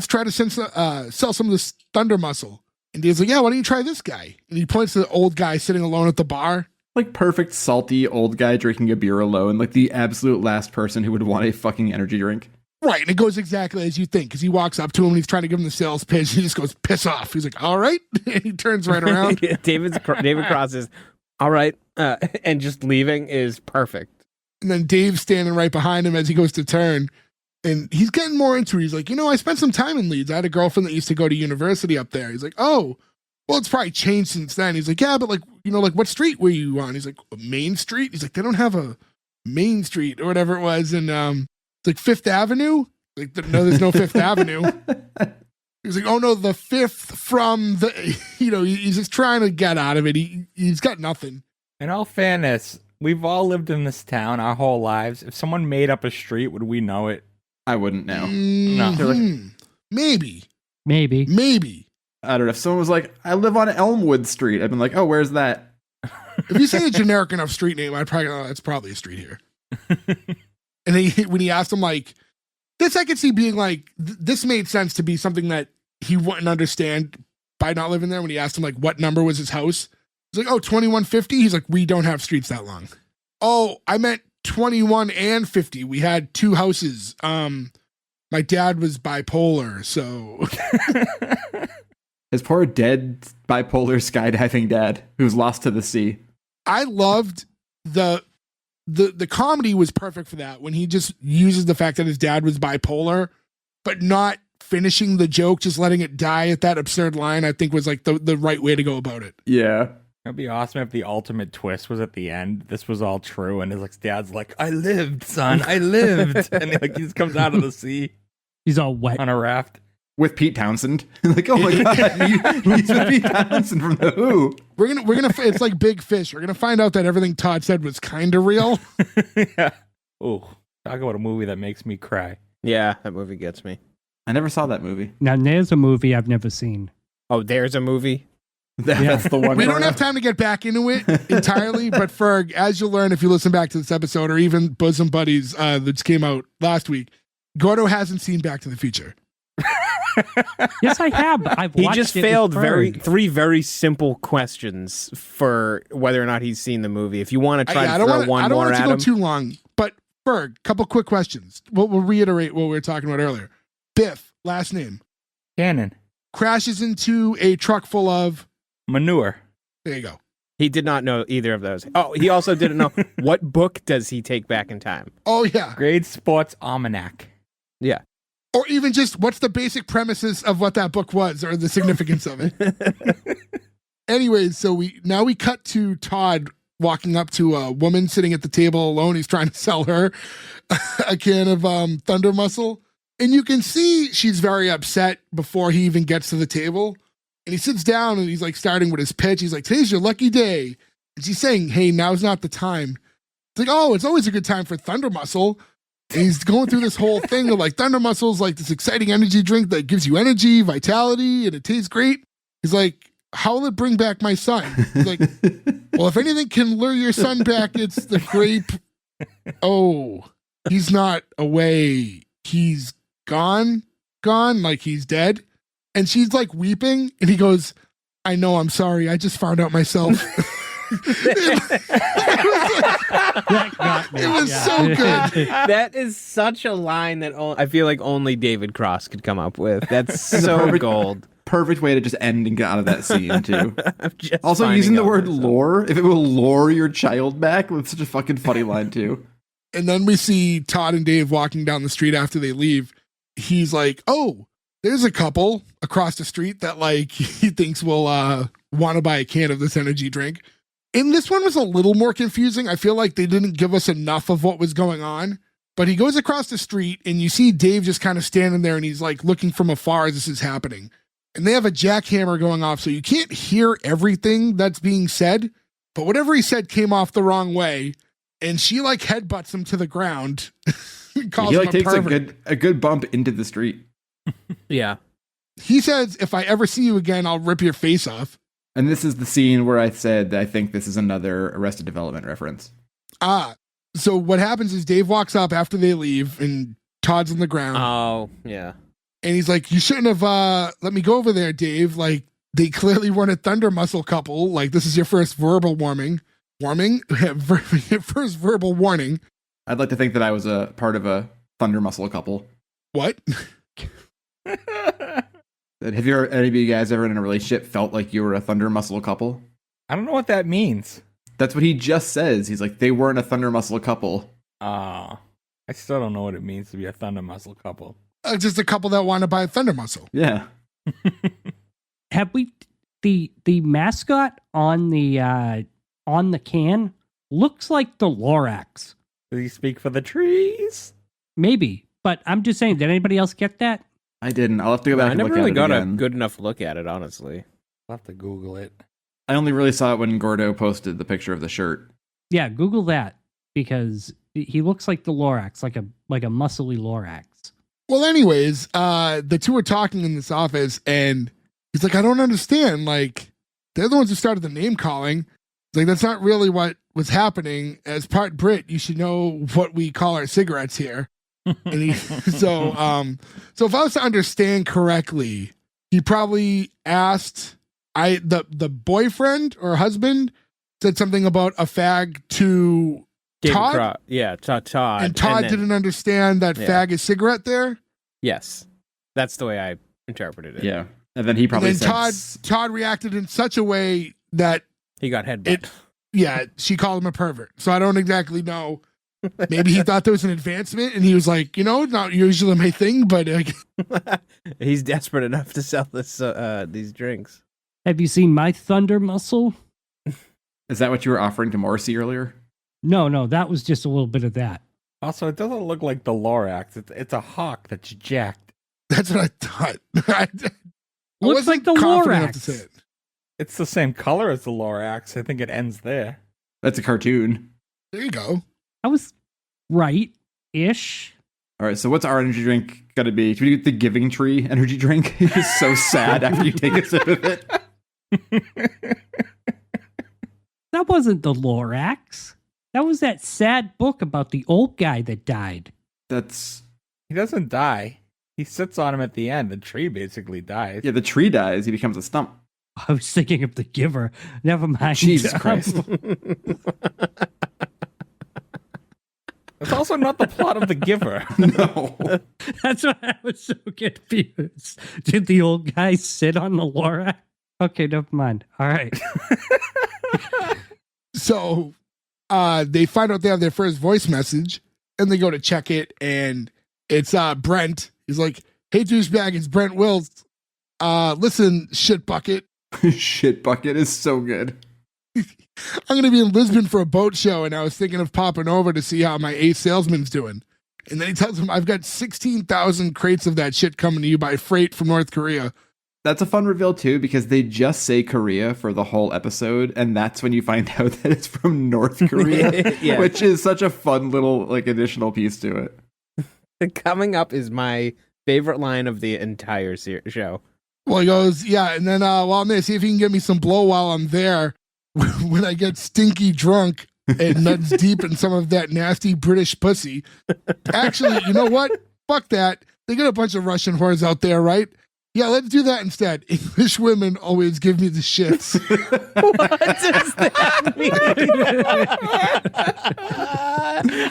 try to sell some of this Thunder Muscle." And Dave's like, "Yeah, why don't you try this guy?" And he points to the old guy sitting alone at the bar. Like perfect salty old guy drinking a beer alone, like the absolute last person who would want a fucking energy drink. Right, and it goes exactly as you think, because he walks up to him and he's trying to give him the sales pitch. He just goes, "Piss off." He's like, "All right." And he turns right around. David Cross is, "All right," and just leaving is perfect. And then Dave's standing right behind him as he goes to turn. And he's getting more into it. He's like, "I spent some time in Leeds. I had a girlfriend that used to go to university up there." He's like, "Oh, well, it's probably changed since then." He's like, "Yeah, but like, like what street were you on?" He's like, "Main Street." He's like, "They don't have a Main Street," or whatever it was. And it's like Fifth Avenue. Like, no, there's no Fifth Avenue. He's like, "Oh no, the fifth from the," he's just trying to get out of it. He's got nothing. In all fairness, we've all lived in this town our whole lives. If someone made up a street, would we know it? I wouldn't know. Mm-hmm. Maybe. I don't know. If someone was like, "I live on Elmwood Street," I've been like, "Oh, where's that?" If you say a generic enough street name, I'd probably go, "Oh, that's probably a street here." And when he asked him, like, This I could see being like, this made sense to be something that he wouldn't understand by not living there when he asked him, like, what number was his house? He's like, oh, 2150? He's like, we don't have streets that long. Oh, I meant 21 and 50. We had 2 houses. My dad was bipolar, so... His poor dead bipolar skydiving dad who's lost to the sea. I loved the comedy was perfect for that when he just uses the fact that his dad was bipolar, but not finishing the joke, just letting it die at that absurd line, I think was like the right way to go about it. Yeah. It'd be awesome if the ultimate twist was at the end. This was all true, and his like dad's like, "I lived, son, I lived," and like he just comes out of the sea. He's all wet on a raft with Pete Townsend. Like, oh my god, he's with Pete Townsend from the Who. We're gonna. It's like Big Fish. We're gonna find out that everything Todd said was kind of real. Yeah. Oh, talk about a movie that makes me cry. Yeah, that movie gets me. I never saw that movie. Now, there's a movie I've never seen. Oh, there's a movie? That's the one. We don't have time to get back into it entirely, but Ferg, as you'll learn if you listen back to this episode, or even Bosom Buddies that just came out last week, Gordo hasn't seen Back to the Future. Yes, I have. I've He watched just it failed with Ferg. three very simple questions for whether or not he's seen the movie. If you want to try to throw one I don't more want it at to him. go too long, but Ferg, couple quick questions. We'll reiterate what we were talking about earlier. Biff, last name. Cannon. Crashes into a truck full of... manure. There you go. He did not know either of those. Oh, he also didn't know what book does he take back in time. Oh, yeah. Grade Sports Almanac. Yeah. Or even just what's the basic premises of what that book was or the significance of it. Anyways, so we cut to Todd walking up to a woman sitting at the table alone. He's trying to sell her a can of Thunder Muscle. And you can see she's very upset before he even gets to the table. And he sits down and he's like starting with his pitch. He's like, today's your lucky day. And she's saying, hey, now's not the time. It's like, oh, it's always a good time for Thunder Muscle. And he's going through this whole thing of like Thunder Muscle's like this exciting energy drink that gives you energy, vitality, and it tastes great. He's like, how will it bring back my son? He's like, well, if anything can lure your son back, it's the grape. Oh, he's not away. He's gone, like he's dead. And she's like weeping, and he goes, I know, I'm sorry. I just found out myself. It was so good. That is such a line that I feel like only David Cross could come up with. That's so gold. Perfect way to just end and get out of that scene, too. Also, using the word lure, if it will lure your child back, that's such a fucking funny line, too. And then we see Todd and Dave walking down the street after they leave. He's like, oh, there's a couple across the street that like he thinks will want to buy a can of this energy drink. And this one was a little more confusing. I feel like they didn't give us enough of what was going on. But he goes across the street and you see Dave just kind of standing there and he's like looking from afar as this is happening. And they have a jackhammer going off, so you can't hear everything that's being said. But whatever he said came off the wrong way. And she like headbutts him to the ground. He like takes a good bump into the street. Yeah. He says, if I ever see you again, I'll rip your face off. And this is the scene where I said that I think this is another Arrested Development reference. So what happens is Dave walks up after they leave and Todd's on the ground. Oh, yeah. And he's like, you shouldn't have let me go over there, Dave. Like, they clearly weren't a Thunder Muscle couple. Like, this is your first verbal warning. First verbal warning. I'd like to think that I was a part of a Thunder Muscle couple. What? Have any of you guys ever in a relationship felt like you were a Thunder Muscle couple? I don't know what that means. That's what he just says. He's like, they weren't a Thunder Muscle couple. I still don't know what it means to be a Thunder Muscle couple. Just a couple that want to buy a Thunder Muscle. Yeah. Have we the mascot on the can looks like the Lorax? Does he speak for the trees? Maybe, but I'm just saying. Did anybody else get that? I didn't. I'll have to go back I and never look really at it got again. a good enough look at it, honestly. I'll have to Google it. I only really saw it when Gordo posted the picture of the shirt. Yeah, Google that because he looks like the Lorax, like a muscly Lorax. Well, anyways, the two are talking in this office, and he's like, I don't understand. Like, they're the ones who started the name calling. It's like, that's not really what was happening. As part Brit, you should know what we call our cigarettes here. And so if I was to understand correctly, he probably asked the boyfriend or husband said something about a fag to Todd. Todd. And Todd didn't understand that fag is cigarette there. Yes, that's the way I interpreted it. Yeah, and then he probably said Todd reacted in such a way that he got headbutt. She called him a pervert. So I don't exactly know. Maybe he thought there was an advancement, and he was like, not usually my thing, but he's desperate enough to sell these drinks. Have you seen my thunder muscle? Is that what you were offering to Morrissey earlier? No, that was just a little bit of that. Also, it doesn't look like the Lorax. It's a hawk that's jacked. That's what I thought. Looks like the Lorax. It's the same color as the Lorax. I think it ends there. That's a cartoon. There you go. I was right-ish. All right, so what's our energy drink got to be? Should we get the Giving Tree energy drink? It's so sad after you take a sip of it. That wasn't the Lorax. That was that sad book about the old guy that died. He doesn't die. He sits on him at the end. The tree basically dies. Yeah, the tree dies. He becomes a stump. I was thinking of the Giver. Never mind. Jesus Christ. It's also not the plot of The Giver. No. That's why I was so confused. Did the old guy sit on the Lorax? Okay, never mind. All right. So they find out they have their first voice message, and they go to check it, and it's Brent. He's like, "Hey, douchebag, it's Brent Wills. Listen, shit bucket." Shit bucket is so good. I'm going to be in Lisbon for a boat show, and I was thinking of popping over to see how my ace salesman's doing. And then he tells him, "I've got 16,000 crates of that shit coming to you by freight from North Korea." That's a fun reveal, too, because they just say Korea for the whole episode, and that's when you find out that it's from North Korea, Yeah. Which is such a fun little additional piece to it. Coming up is my favorite line of the entire show. Well, he goes, "Yeah, and then while I'm there, see if you can get me some blow while I'm there when I get stinky drunk and nuts deep in some of that nasty British pussy." Actually, you know what? Fuck that. They got a bunch of Russian whores out there, right? Yeah, let's do that instead. English women always give me the shits. What does that mean?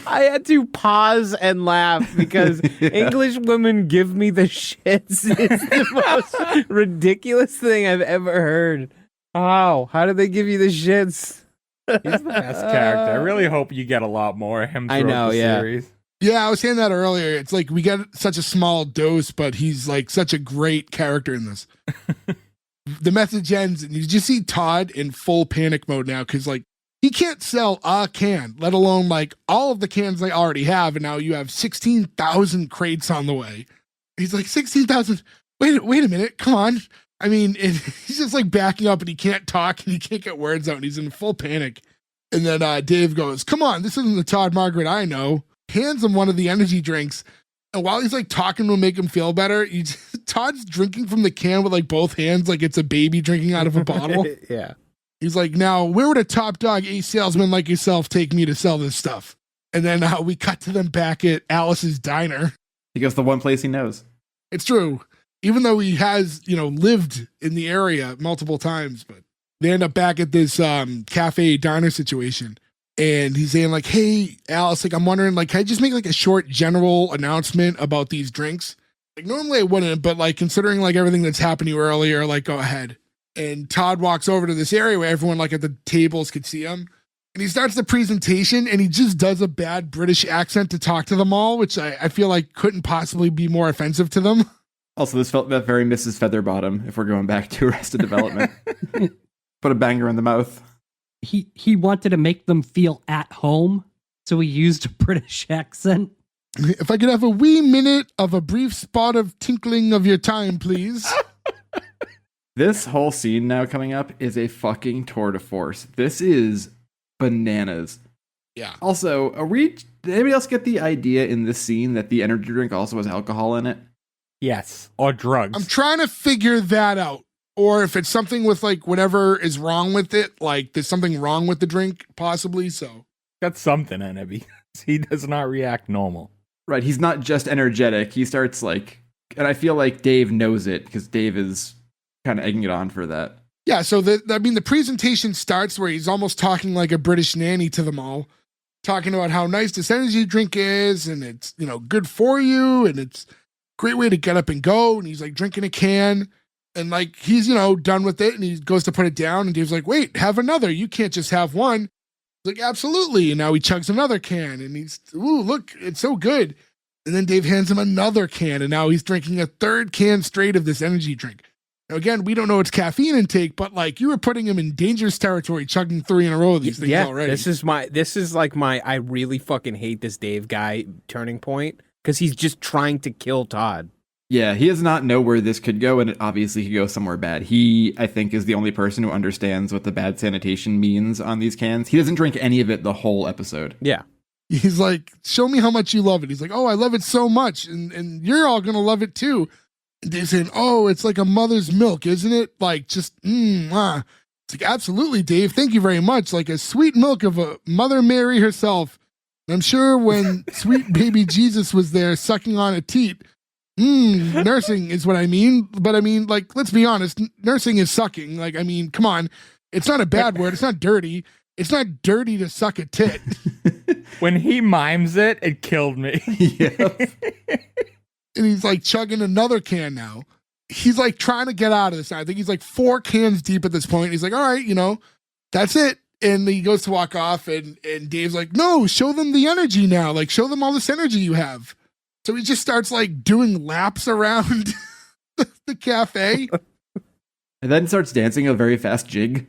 I had to pause and laugh because English women give me the shits. It's the most ridiculous thing I've ever heard. How do they give you the shits? He's the best character. I really hope you get a lot more of him throughout the series. Yeah, I was saying that earlier. It's like we get such a small dose, but he's like such a great character in this. The message ends, and you just see Todd in full panic mode now because like he can't sell a can, let alone like all of the cans they already have, and now you have 16,000 crates on the way. He's like 16,000. Wait a minute, come on. I mean, he's just like backing up, and he can't talk, and he can't get words out, and he's in full panic. And then Dave goes, "Come on, this isn't the Todd Margaret I know." Hands him one of the energy drinks, and while he's like talking to make him feel better, Todd's drinking from the can with like both hands, like it's a baby drinking out of a bottle. Yeah. He's like, "Now, where would a top dog ace salesman like yourself take me to sell this stuff?" And then we cut to them back at Alice's diner. He goes the one place he knows. It's true, even though he has lived in the area multiple times, but they end up back at this cafe diner situation. And he's saying like, "Hey, Alice, like I'm wondering, like, can I just make like a short general announcement about these drinks? Like normally I wouldn't, but like considering like everything that's happened to you earlier, like go ahead." And Todd walks over to this area where everyone like at the tables could see him. And he starts the presentation, and he just does a bad British accent to talk to them all, which I feel like couldn't possibly be more offensive to them. Also, this felt that very Mrs. Featherbottom, if we're going back to Arrested Development. Put a banger in the mouth. He wanted to make them feel at home, so he used a British accent. "If I could have a wee minute of a brief spot of tinkling of your time, please." This whole scene now coming up is a fucking tour de force. This is bananas. Yeah. Also, did anybody else get the idea in this scene that the energy drink also has alcohol in it? Yes, or drugs. I'm trying to figure that out. Or if it's something with like whatever is wrong with it, like there's something wrong with the drink, possibly. So got something in it because he does not react normal. Right. He's not just energetic. He starts like, and I feel like Dave knows it because Dave is kind of egging it on for that. Yeah. So the presentation starts where he's almost talking like a British nanny to them all, talking about how nice this energy drink is, and it's, you know, good for you, and it's a great way to get up and go. And he's like drinking a can, and like he's, you know, done with it, and he goes to put it down, and Dave's like, wait, have another. You can't just have one. He's like, absolutely. And now he chugs another can, and he's, ooh, look, it's so good. And then Dave hands him another can, and now he's drinking a third can straight of this energy drink. Now, again, we don't know its caffeine intake, but like you were putting him in dangerous territory, chugging 3 in a row of these things already. This is like my I really fucking hate this Dave guy turning point, because he's just trying to kill Todd. Yeah, he does not know where this could go, and it obviously could go somewhere bad. He, I think, is the only person who understands what the bad sanitation means on these cans. He doesn't drink any of it the whole episode. Yeah. He's like, show me how much you love it. He's like, oh, I love it so much, and you're all going to love it too. And Dave's saying, oh, it's like a mother's milk, isn't it? Like, just, It's like, absolutely, Dave. Thank you very much. Like a sweet milk of a Mother Mary herself. And I'm sure when sweet baby Jesus was there sucking on a teat, nursing is what I mean. But I mean, like, let's be honest, nursing is sucking. Like, I mean, come on. It's not a bad word. It's not dirty. It's not dirty to suck a tit. When he mimes it, it killed me. Yep. And he's like chugging another can now. He's like trying to get out of this. I think he's like 4 cans deep at this point. He's like, all right, you know, that's it. And he goes to walk off, and Dave's like, no, show them the energy now. Like, show them all this energy you have. So he just starts like doing laps around the cafe. And then starts dancing a very fast jig.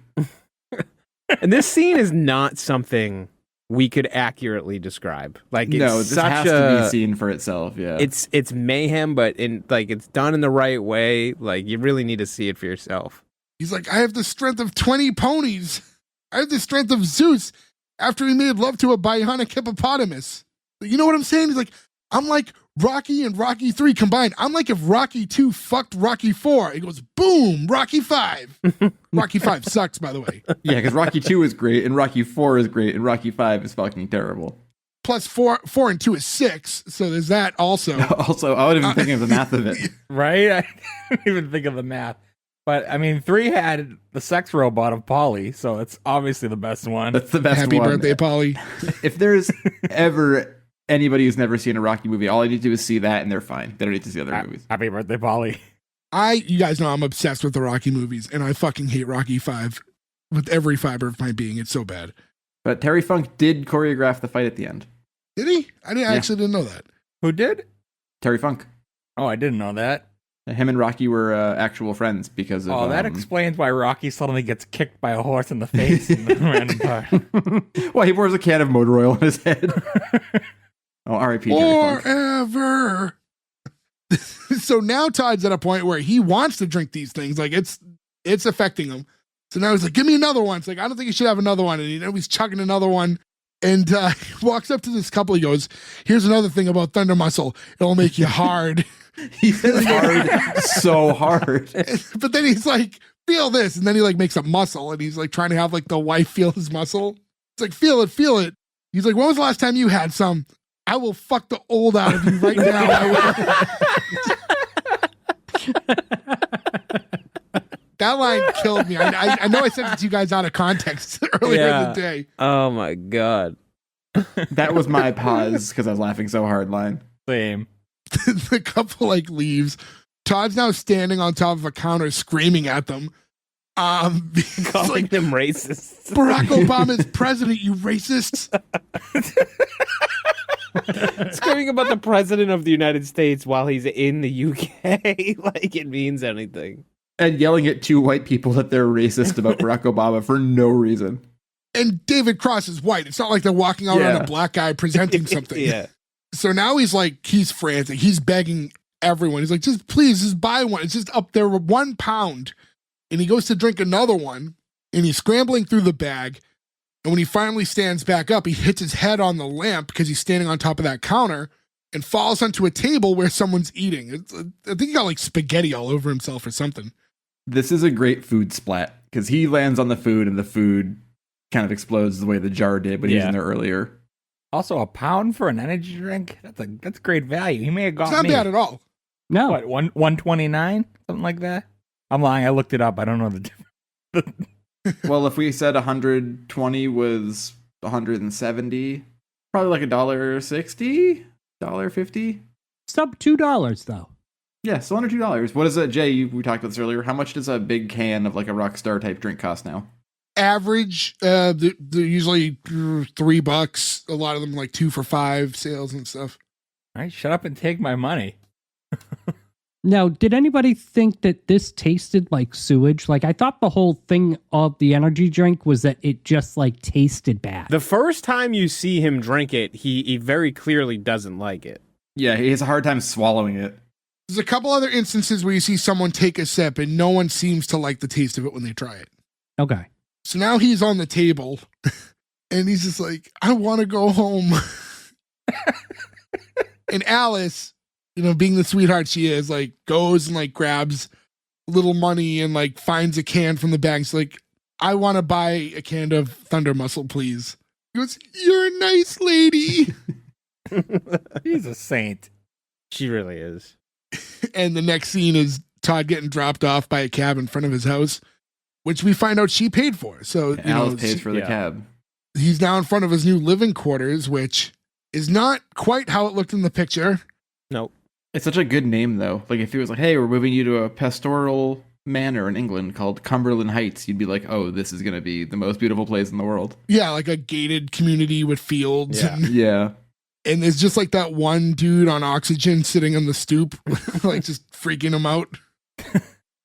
And this scene is not something we could accurately describe. Like, it's no, this has to be seen for itself. Yeah, it's mayhem, but it's done in the right way. Like, you really need to see it for yourself. He's like, I have the strength of 20 ponies. I have the strength of Zeus after he made love to a bionic hippopotamus. You know what I'm saying? He's like, I'm like Rocky and Rocky 3 combined. I'm like if Rocky 2 fucked Rocky 4. He goes, boom, Rocky 5. Rocky 5 sucks, by the way. Yeah, because Rocky 2 is great, and Rocky 4 is great, and Rocky 5 is fucking terrible. Plus 4 and 2 is 6, so there's that also. Also, I wasn't even thinking of the math of it. Right? I didn't even think of the math. But, I mean, 3 had the sex robot of Polly, so it's obviously the best one. That's the best Happy one. Happy birthday, Polly. If there's ever anybody who's never seen a Rocky movie, all I need to do is see that, and they're fine. They don't need to see other movies. Happy birthday, Polly. You guys know I'm obsessed with the Rocky movies, and I fucking hate Rocky 5 with every fiber of my being. It's so bad. But Terry Funk did choreograph the fight at the end. Did he? I actually didn't know that. Who did? Terry Funk. Oh, I didn't know that. Him and Rocky were actual friends because of... Oh, that explains why Rocky suddenly gets kicked by a horse in the face in the random part. Well, he pours a can of motor oil on his head. Oh, R.I.P. Terry Funk. Forever. So now Todd's at a point where he wants to drink these things. Like, it's affecting him. So now he's like, give me another one. It's like, I don't think you should have another one. And he's chugging another one. And he walks up to this couple. He goes, here's another thing about Thunder Muscle. It'll make you hard. He says hard, so hard. But then he's like, feel this. And then he like makes a muscle. And he's like trying to have like the wife feel his muscle. It's like, feel it, feel it. He's like, when was the last time you had some? I will fuck the old out of you right now. That line killed me. I know I sent it to you guys out of context earlier in the day. Oh my God. That was my pause because I was laughing so hard line. Same. The couple like leaves. Todd's now standing on top of a counter screaming at them. Calling them racists. Barack Obama's president, you racists. Screaming about the president of the United States while he's in the UK like it means anything. And yelling at 2 white people that they're racist about Barack Obama for no reason. And David Cross is white. It's not like they're walking out on a black guy presenting something. Yeah. So now he's frantic. He's begging everyone. He's like, please, just buy one. It's just up there with £1. And he goes to drink another one, and he's scrambling through the bag. And when he finally stands back up, he hits his head on the lamp because he's standing on top of that counter and falls onto a table where someone's eating. I think he got like spaghetti all over himself or something. This is a great food splat because he lands on the food and the food kind of explodes the way the jar did when he was in there earlier. Also, £1 for an energy drink? That's great value. He may have got It's not bad at all. No. What, 129? Something like that? I'm lying. I looked it up. I don't know the difference. Well, if we said 120 was 170, probably like $1.60, $1.50. Sub $2 though. Yeah, still under $2. What is it, Jay? We talked about this earlier. How much does a big can of like a Rockstar type drink cost now? Average, they're usually $3. A lot of them like 2 for $5 sales and stuff. All right, shut up and take my money. Now, did anybody think that this tasted like sewage? Like, I thought the whole thing of the energy drink was that it just like tasted bad. The first time you see him drink it, he very clearly doesn't like it. Yeah, he has a hard time swallowing it. There's a couple other instances where you see someone take a sip and no one seems to like the taste of it when they try it. Okay. So now he's on the table and he's just like, I want to go home. And Alice, you know, being the sweetheart she is, like goes and like grabs a little money and like finds a can from the bag. She's like, I want to buy a can of Thunder Muscle, please. He goes, you're a nice lady. He's a saint. She really is. And the next scene is Todd getting dropped off by a cab in front of his house, which we find out she paid for. So Alice pays for the cab. He's now in front of his new living quarters, which is not quite how it looked in the picture. Nope. It's such a good name, though. Like, if he was like, hey, we're moving you to a pastoral manor in England called Cumberland Heights, you'd be like, oh, this is going to be the most beautiful place in the world. Yeah, like a gated community with fields. Yeah. Yeah. And there's just like that one dude on oxygen sitting on the stoop, like just freaking him out.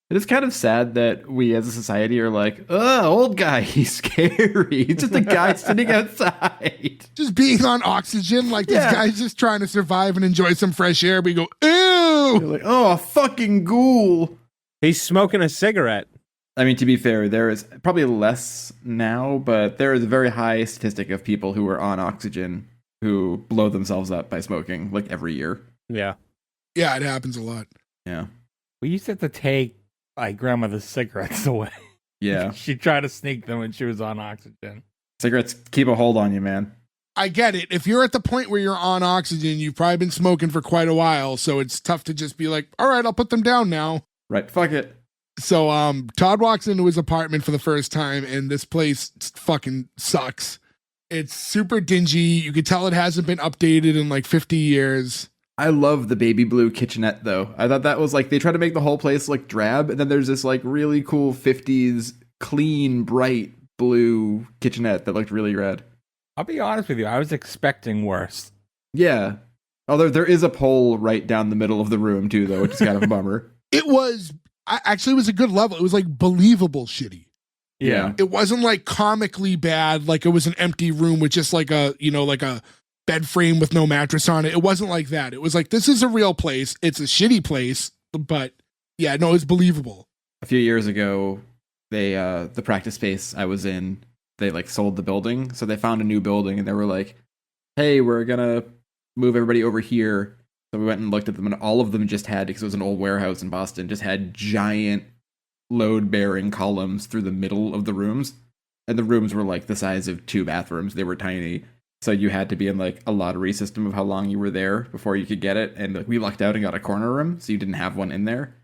It is kind of sad that we as a society are like, old guy, he's scary. He's just a guy sitting outside. Just being on oxygen, like this guy's just trying to survive and enjoy some fresh air. But you go, ew! You're like, oh, a fucking ghoul. He's smoking a cigarette. I mean, to be fair, there is probably less now, but there is a very high statistic of people who are on oxygen who blow themselves up by smoking, like every year. Yeah. Yeah, it happens a lot. Yeah. We used to have to take my grandmother's cigarettes away. Yeah. She tried to sneak them when she was on oxygen. Cigarettes keep a hold on you, man. I get it. If you're at the point where you're on oxygen, you've probably been smoking for quite a while, so it's tough to just be like, all right, I'll put them down now. Right. Fuck it. So Todd walks into his apartment for the first time, and this place fucking sucks. It's super dingy. You could tell it hasn't been updated in like 50 years. I love the baby blue kitchenette, though. I thought that was like, they try to make the whole place look drab, and then there's this like really cool 50s clean, bright blue kitchenette that looked really rad. I'll be honest with you, I was expecting worse. Yeah. Although there is a pole right down the middle of the room, too, though, which is kind of a bummer. It was a good level. It was like believable shitty. Yeah. It wasn't like comically bad, like it was an empty room with just like a, you know, like a bed frame with no mattress on it. It wasn't like that. It was like, this is a real place. It's a shitty place, but yeah, no, it's believable. A few years ago, they the practice space I was in, they like sold the building. So they found a new building and they were like, hey, we're gonna move everybody over here. So we went and looked at them, and all of them just had, because it was an old warehouse in Boston, just had giant load-bearing columns through the middle of the rooms. And the rooms were like the size of 2 bathrooms. They were tiny. So you had to be in like a lottery system of how long you were there before you could get it. And like, we lucked out and got a corner room, so you didn't have one in there.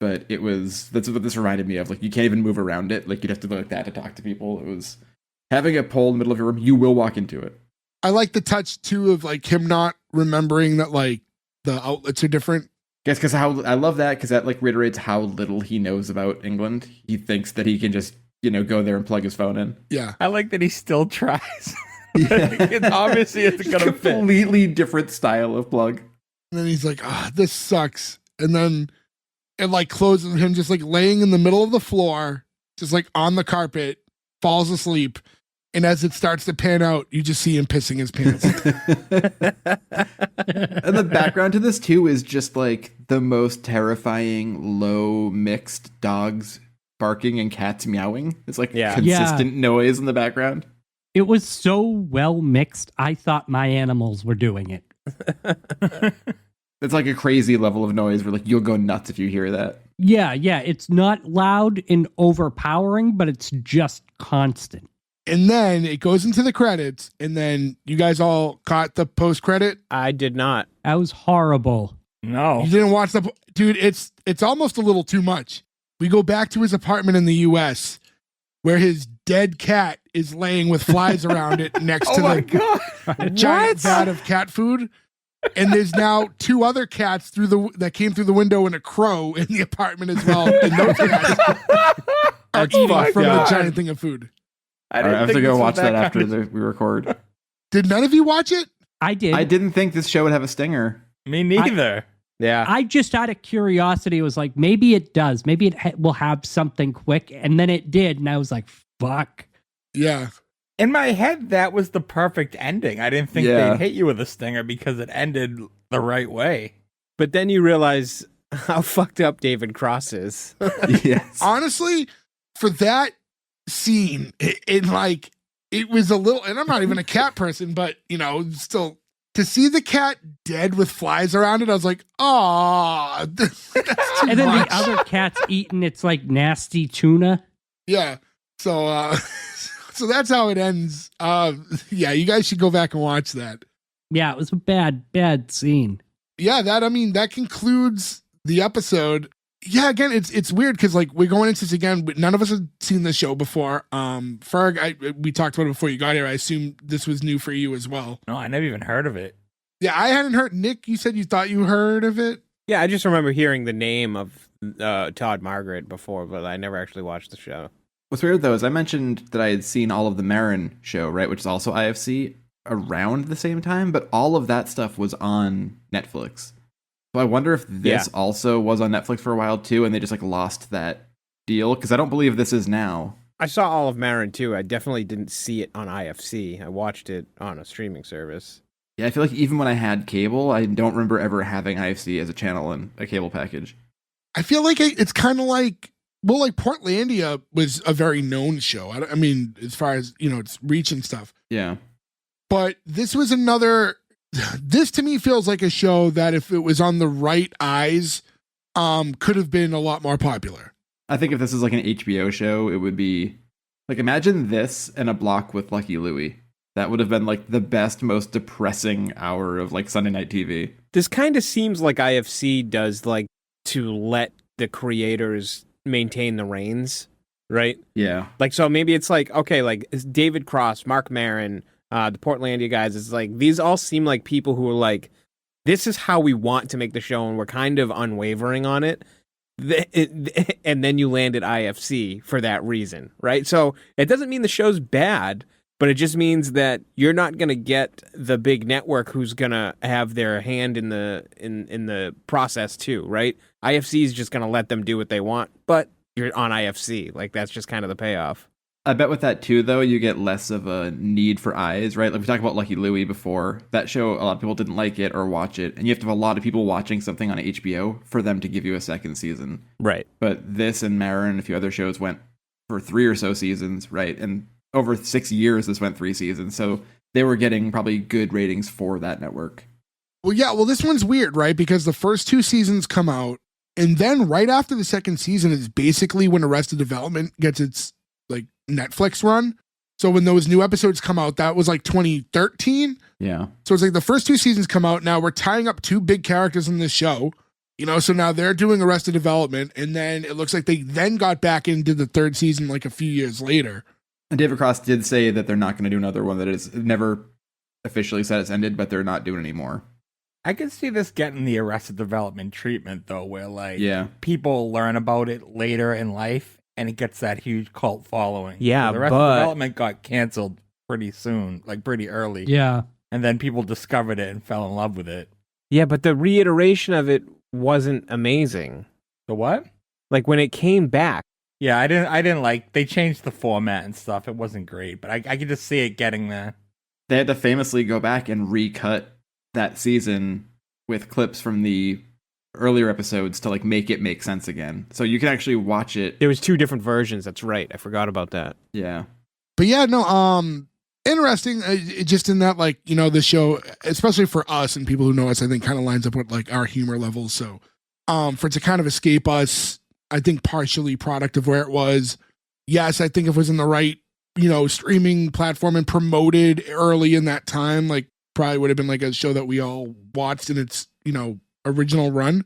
But it was, that's what this reminded me of. Like, you can't even move around it. Like, you'd have to go like that to talk to people. It was having a pole in the middle of your room. You will walk into it. I like the touch too of like him not remembering that like the outlets are different. Yes, because I love that, because that like reiterates how little he knows about England. He thinks that he can just, you know, go there and plug his phone in. Yeah. I like that he still tries. Yeah. It's obviously it's gonna fit. Completely different style of plug. And then he's like, this sucks. And then it like closes him just like laying in the middle of the floor, just like on the carpet, falls asleep. And as it starts to pan out, you just see him pissing his pants. And the background to this too is just like the most terrifying low mixed dogs barking and cats meowing. It's like consistent noise in the background. It was so well mixed, I thought my animals were doing it. It's like a crazy level of noise where like you'll go nuts if you hear that. Yeah, it's not loud and overpowering, but it's just constant. And then it goes into the credits, and then you guys all caught the post-credit? I did not. That was horrible. No. You didn't watch the... Dude, it's almost a little too much. We go back to his apartment in the U.S., where his dead cat is laying with flies around it next to the giant vat of cat food. And there's now 2 other cats that came through the window and a crow in the apartment as well. And those cats are eating from the giant thing of food. I have to go watch that after we record. Did none of you watch it? I did. I didn't think this show would have a stinger. Me neither. Yeah. I just out of curiosity was like, maybe it does. Maybe it will have something quick. And then it did. And I was like, fuck. Yeah. In my head, that was the perfect ending. I didn't think they'd hit you with a stinger because it ended the right way. But then you realize how fucked up David Cross is. Yes. Honestly, for that scene, it was a little, and I'm not even a cat person, but still to see the cat dead with flies around it, I was like, oh, that's too And then much. the other cat's eating its like nasty tuna. Yeah. So, so that's how it ends. Yeah, you guys should go back and watch that. Yeah, it was a bad scene. Yeah, that concludes the episode. Yeah, again, it's weird because like we're going into this again, but none of us had seen this show before. Ferg, we talked about it before you got here. I assume this was new for you as well. No, I never even heard of it. Yeah, I hadn't heard. Nick, you said you thought you heard of it. Yeah, I just remember hearing the name of Todd Margaret before, but I never actually watched the show. What's weird though is I mentioned that I had seen all of the Marin show, right, which is also IFC, around the same time, but all of that stuff was on Netflix. So I wonder if this also was on Netflix for a while too, and they just like lost that deal, because I don't believe this is now. I saw all of Marin too. I definitely didn't see it on IFC. I watched it on a streaming service. Yeah, I feel like even when I had cable, I don't remember ever having IFC as a channel in a cable package. I feel like it's kind of like, well, like Portlandia was a very known show. I mean, as far as, its reach and stuff. Yeah. But this was another, this to me feels like a show that if it was on the right eyes, could have been a lot more popular. I think if this is like an HBO show, it would be, like, imagine this and a block with Lucky Louie. That would have been like the best, most depressing hour of like Sunday night TV. This kind of seems like IFC does like to let the creators maintain the reins, right? Yeah. Like, so maybe it's like, okay, like it's David Cross, Mark Maron, the Portlandia guys. It's like, these all seem like people who are like, this is how we want to make the show, and we're kind of unwavering on it. And then you land at IFC for that reason, right? So it doesn't mean the show's bad, but it just means that you're not going to get the big network who's going to have their hand in the process too, right? IFC is just going to let them do what they want, but you're on IFC. Like, that's just kind of the payoff. I bet with that too, though, you get less of a need for eyes, right? Like we talked about Lucky Louie before. That show, a lot of people didn't like it or watch it, and you have to have a lot of people watching something on HBO for them to give you a second season. Right. But this and Marin and a few other shows went for 3 or so seasons, right? And over 6 years, this went 3 seasons. So they were getting probably good ratings for that network. Well, yeah. Well, this one's weird, right? Because the first 2 seasons come out, and then right after the second season is basically when Arrested Development gets its like Netflix run. So when those new episodes come out, that was like 2013. Yeah. So it's like the first 2 seasons come out. Now we're tying up 2 big characters in this show, so now they're doing Arrested Development. And then it looks like they then got back and did the 3rd season like a few years later. And David Cross did say that they're not going to do another one, that is never officially said it's ended, but they're not doing it anymore. I could see this getting the Arrested Development treatment, though, where like people learn about it later in life and it gets that huge cult following. Yeah, so the Arrested Development got canceled pretty soon, like pretty early. Yeah. And then people discovered it and fell in love with it. Yeah, but the reiteration of it wasn't amazing. The what? Like when it came back. Yeah, I didn't like, they changed the format and stuff. It wasn't great, but I could just see it getting there. They had to famously go back and recut that season with clips from the earlier episodes to like make it make sense again. So you can actually watch it. There was 2 different versions. That's right. I forgot about that. Yeah. But yeah, no, interesting. Just in that, like, the show, especially for us and people who know us, I think kind of lines up with like our humor levels. So, for it to kind of escape us, I think partially product of where it was. Yes, I think if it was in the right streaming platform and promoted early in that time. Like probably would have been like a show that we all watched in its, original run.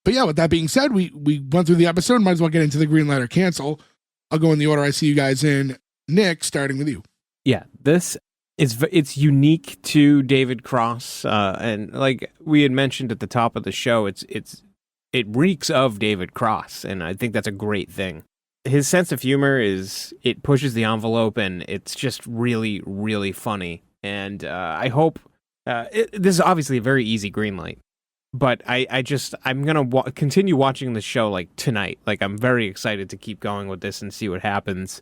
But yeah, with that being said, we went through the episode. Might as well get into the green light or cancel. I'll go in the order I see you guys in. Nick, starting with you. Yeah, it's unique to David Cross, and like we had mentioned at the top of the show, it reeks of David Cross, and I think that's a great thing. His sense of humor it pushes the envelope, and it's just really, really funny. And I hope this is obviously a very easy green light, but I'm gonna continue watching the show like tonight. Like I'm very excited to keep going with this and see what happens.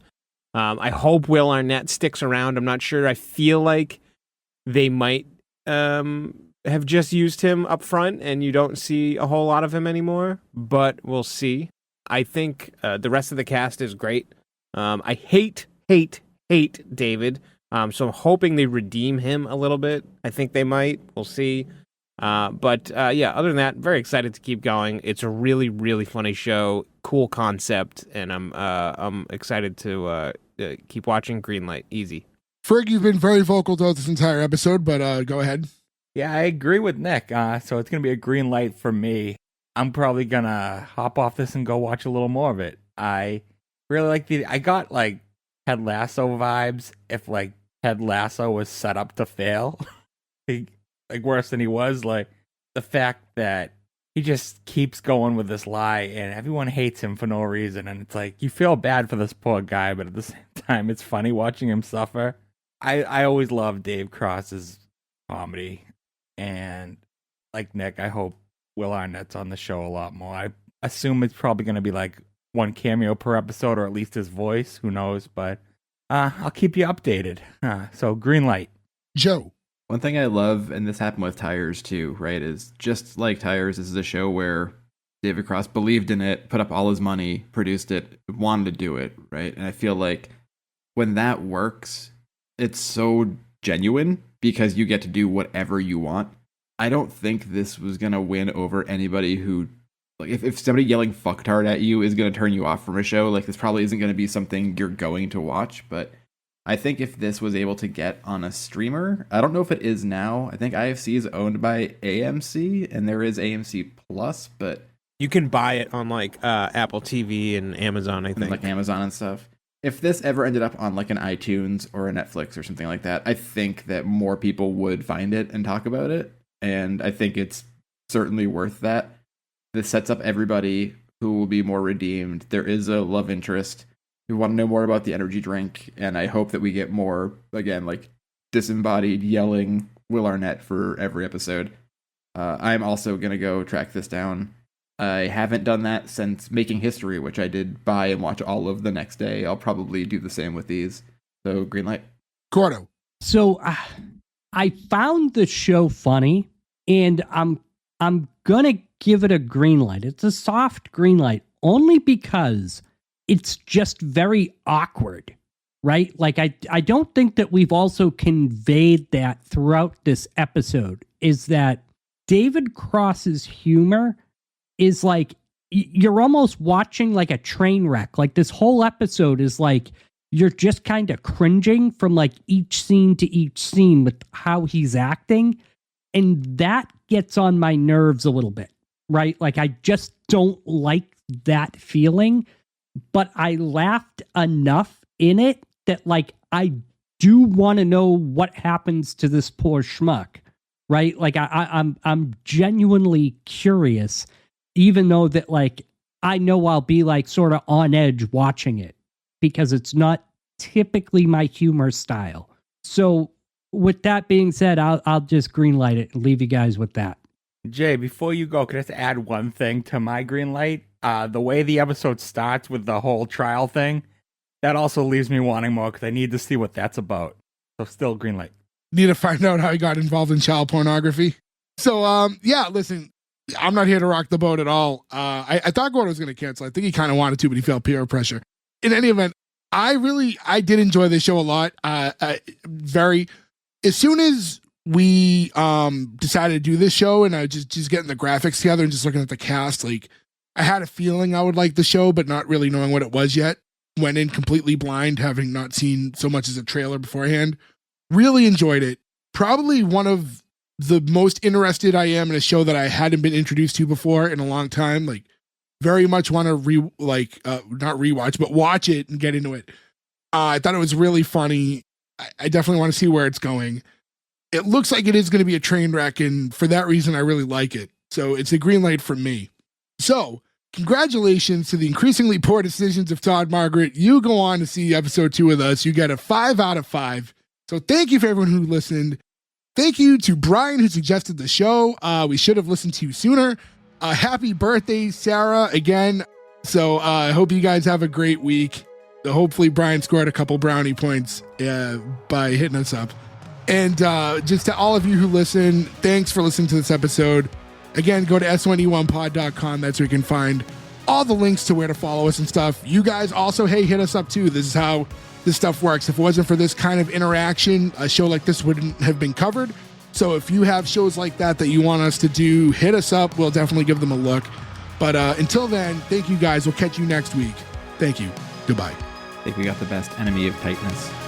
I hope Will Arnett sticks around. I'm not sure. I feel like they might have just used him up front and you don't see a whole lot of him anymore, but we'll see. I think the rest of the cast is great. I hate David, so I'm hoping they redeem him a little bit. I think they might. We'll see. But other than that, very excited to keep going. It's a really, really funny show, cool concept, and I'm excited to keep watching. Greenlight, easy. Ferg, you've been very vocal throughout this entire episode, but go ahead. Yeah, I agree with Nick. So it's gonna be a green light for me. I'm probably gonna hop off this and go watch a little more of it. I really like I got like Ted Lasso vibes. If like Ted Lasso was set up to fail. Like worse than he was, like the fact that he just keeps going with this lie and everyone hates him for no reason. And it's like, you feel bad for this poor guy, but at the same time, it's funny watching him suffer. I always love Dave Cross's comedy. And like Nick, I hope Will Arnett's on the show a lot more. I assume it's probably going to be like one cameo per episode or at least his voice. Who knows? But I'll keep you updated. So green light. Joe. One thing I love, and this happened with Tires too, right, is just like Tires, this is a show where David Cross believed in it, put up all his money, produced it, wanted to do it, right? And I feel like when that works, it's so genuine because you get to do whatever you want. I don't think this was going to win over anybody who, like, if somebody yelling fucktard at you is going to turn you off from a show, like, this probably isn't going to be something you're going to watch, but I think if this was able to get on a streamer, I don't know if it is now. I think IFC is owned by AMC, and there is AMC Plus, but you can buy it on like Apple TV and Amazon, I think. Like Amazon and stuff. If this ever ended up on like an iTunes or a Netflix or something like that, I think that more people would find it and talk about it, and I think it's certainly worth that. This sets up everybody who will be more redeemed. There is a love interest. We want to know more about the energy drink, and I hope that we get more, again, like disembodied yelling Will Arnett for every episode. I'm also going to go track this down. I haven't done that since Making History, which I did buy and watch all of the next day. I'll probably do the same with these. So, green light. Gordo. So, I found the show funny, and I'm going to give it a green light. It's a soft green light, only because it's just very awkward, right? Like, I don't think that we've also conveyed that throughout this episode, is that David Cross's humor is like, you're almost watching like a train wreck. Like, this whole episode is like, you're just kind of cringing from like each scene to each scene with how he's acting. And that gets on my nerves a little bit, right? Like, I just don't like that feeling. But I laughed enough in it that, like, I do want to know what happens to this poor schmuck, right? Like, I'm genuinely curious, even though that, like, I know I'll be like sort of on edge watching it because it's not typically my humor style. So, with that being said, I'll just greenlight it and leave you guys with that. Jay, before you go, can I just add one thing to my green light? The way the episode starts with the whole trial thing, that also leaves me wanting more because I need to see what that's about. So still green light. Need to find out how he got involved in child pornography. So, listen, I'm not here to rock the boat at all. I thought Gordon was going to cancel. I think he kind of wanted to, but he felt peer pressure. In any event, I did enjoy this show a lot. As soon as we decided to do this show and I was just getting the graphics together and just looking at the cast, like, I had a feeling I would like the show, but not really knowing what it was yet. went in completely blind, having not seen so much as a trailer beforehand. Really enjoyed it. Probably one of the most interested I am in a show that I hadn't been introduced to before in a long time. Like, very much want to not rewatch, but watch it and get into it. I thought it was really funny. I definitely want to see where it's going. It looks like it is going to be a train wreck, and for that reason, I really like it. So it's a green light from me. So congratulations to the increasingly poor decisions of Todd Margaret. You go on to see episode 2 with us. You get a 5 out of 5. So thank you for everyone who listened. Thank you to Brian who suggested the show. We should have listened to you sooner. Happy birthday, Sarah, again. So I hope you guys have a great week. Hopefully Brian scored a couple brownie points by hitting us up. And just to all of you who listen, thanks for listening to this episode. Again, go to S1E1pod.com. That's where you can find all the links to where to follow us and stuff. You guys also, hey, hit us up too. This is how this stuff works. If it wasn't for this kind of interaction, a show like this wouldn't have been covered. So if you have shows like that you want us to do, hit us up. We'll definitely give them a look. But until then, thank you guys. We'll catch you next week. Thank you. Goodbye. I think we got the best enemy of tightness.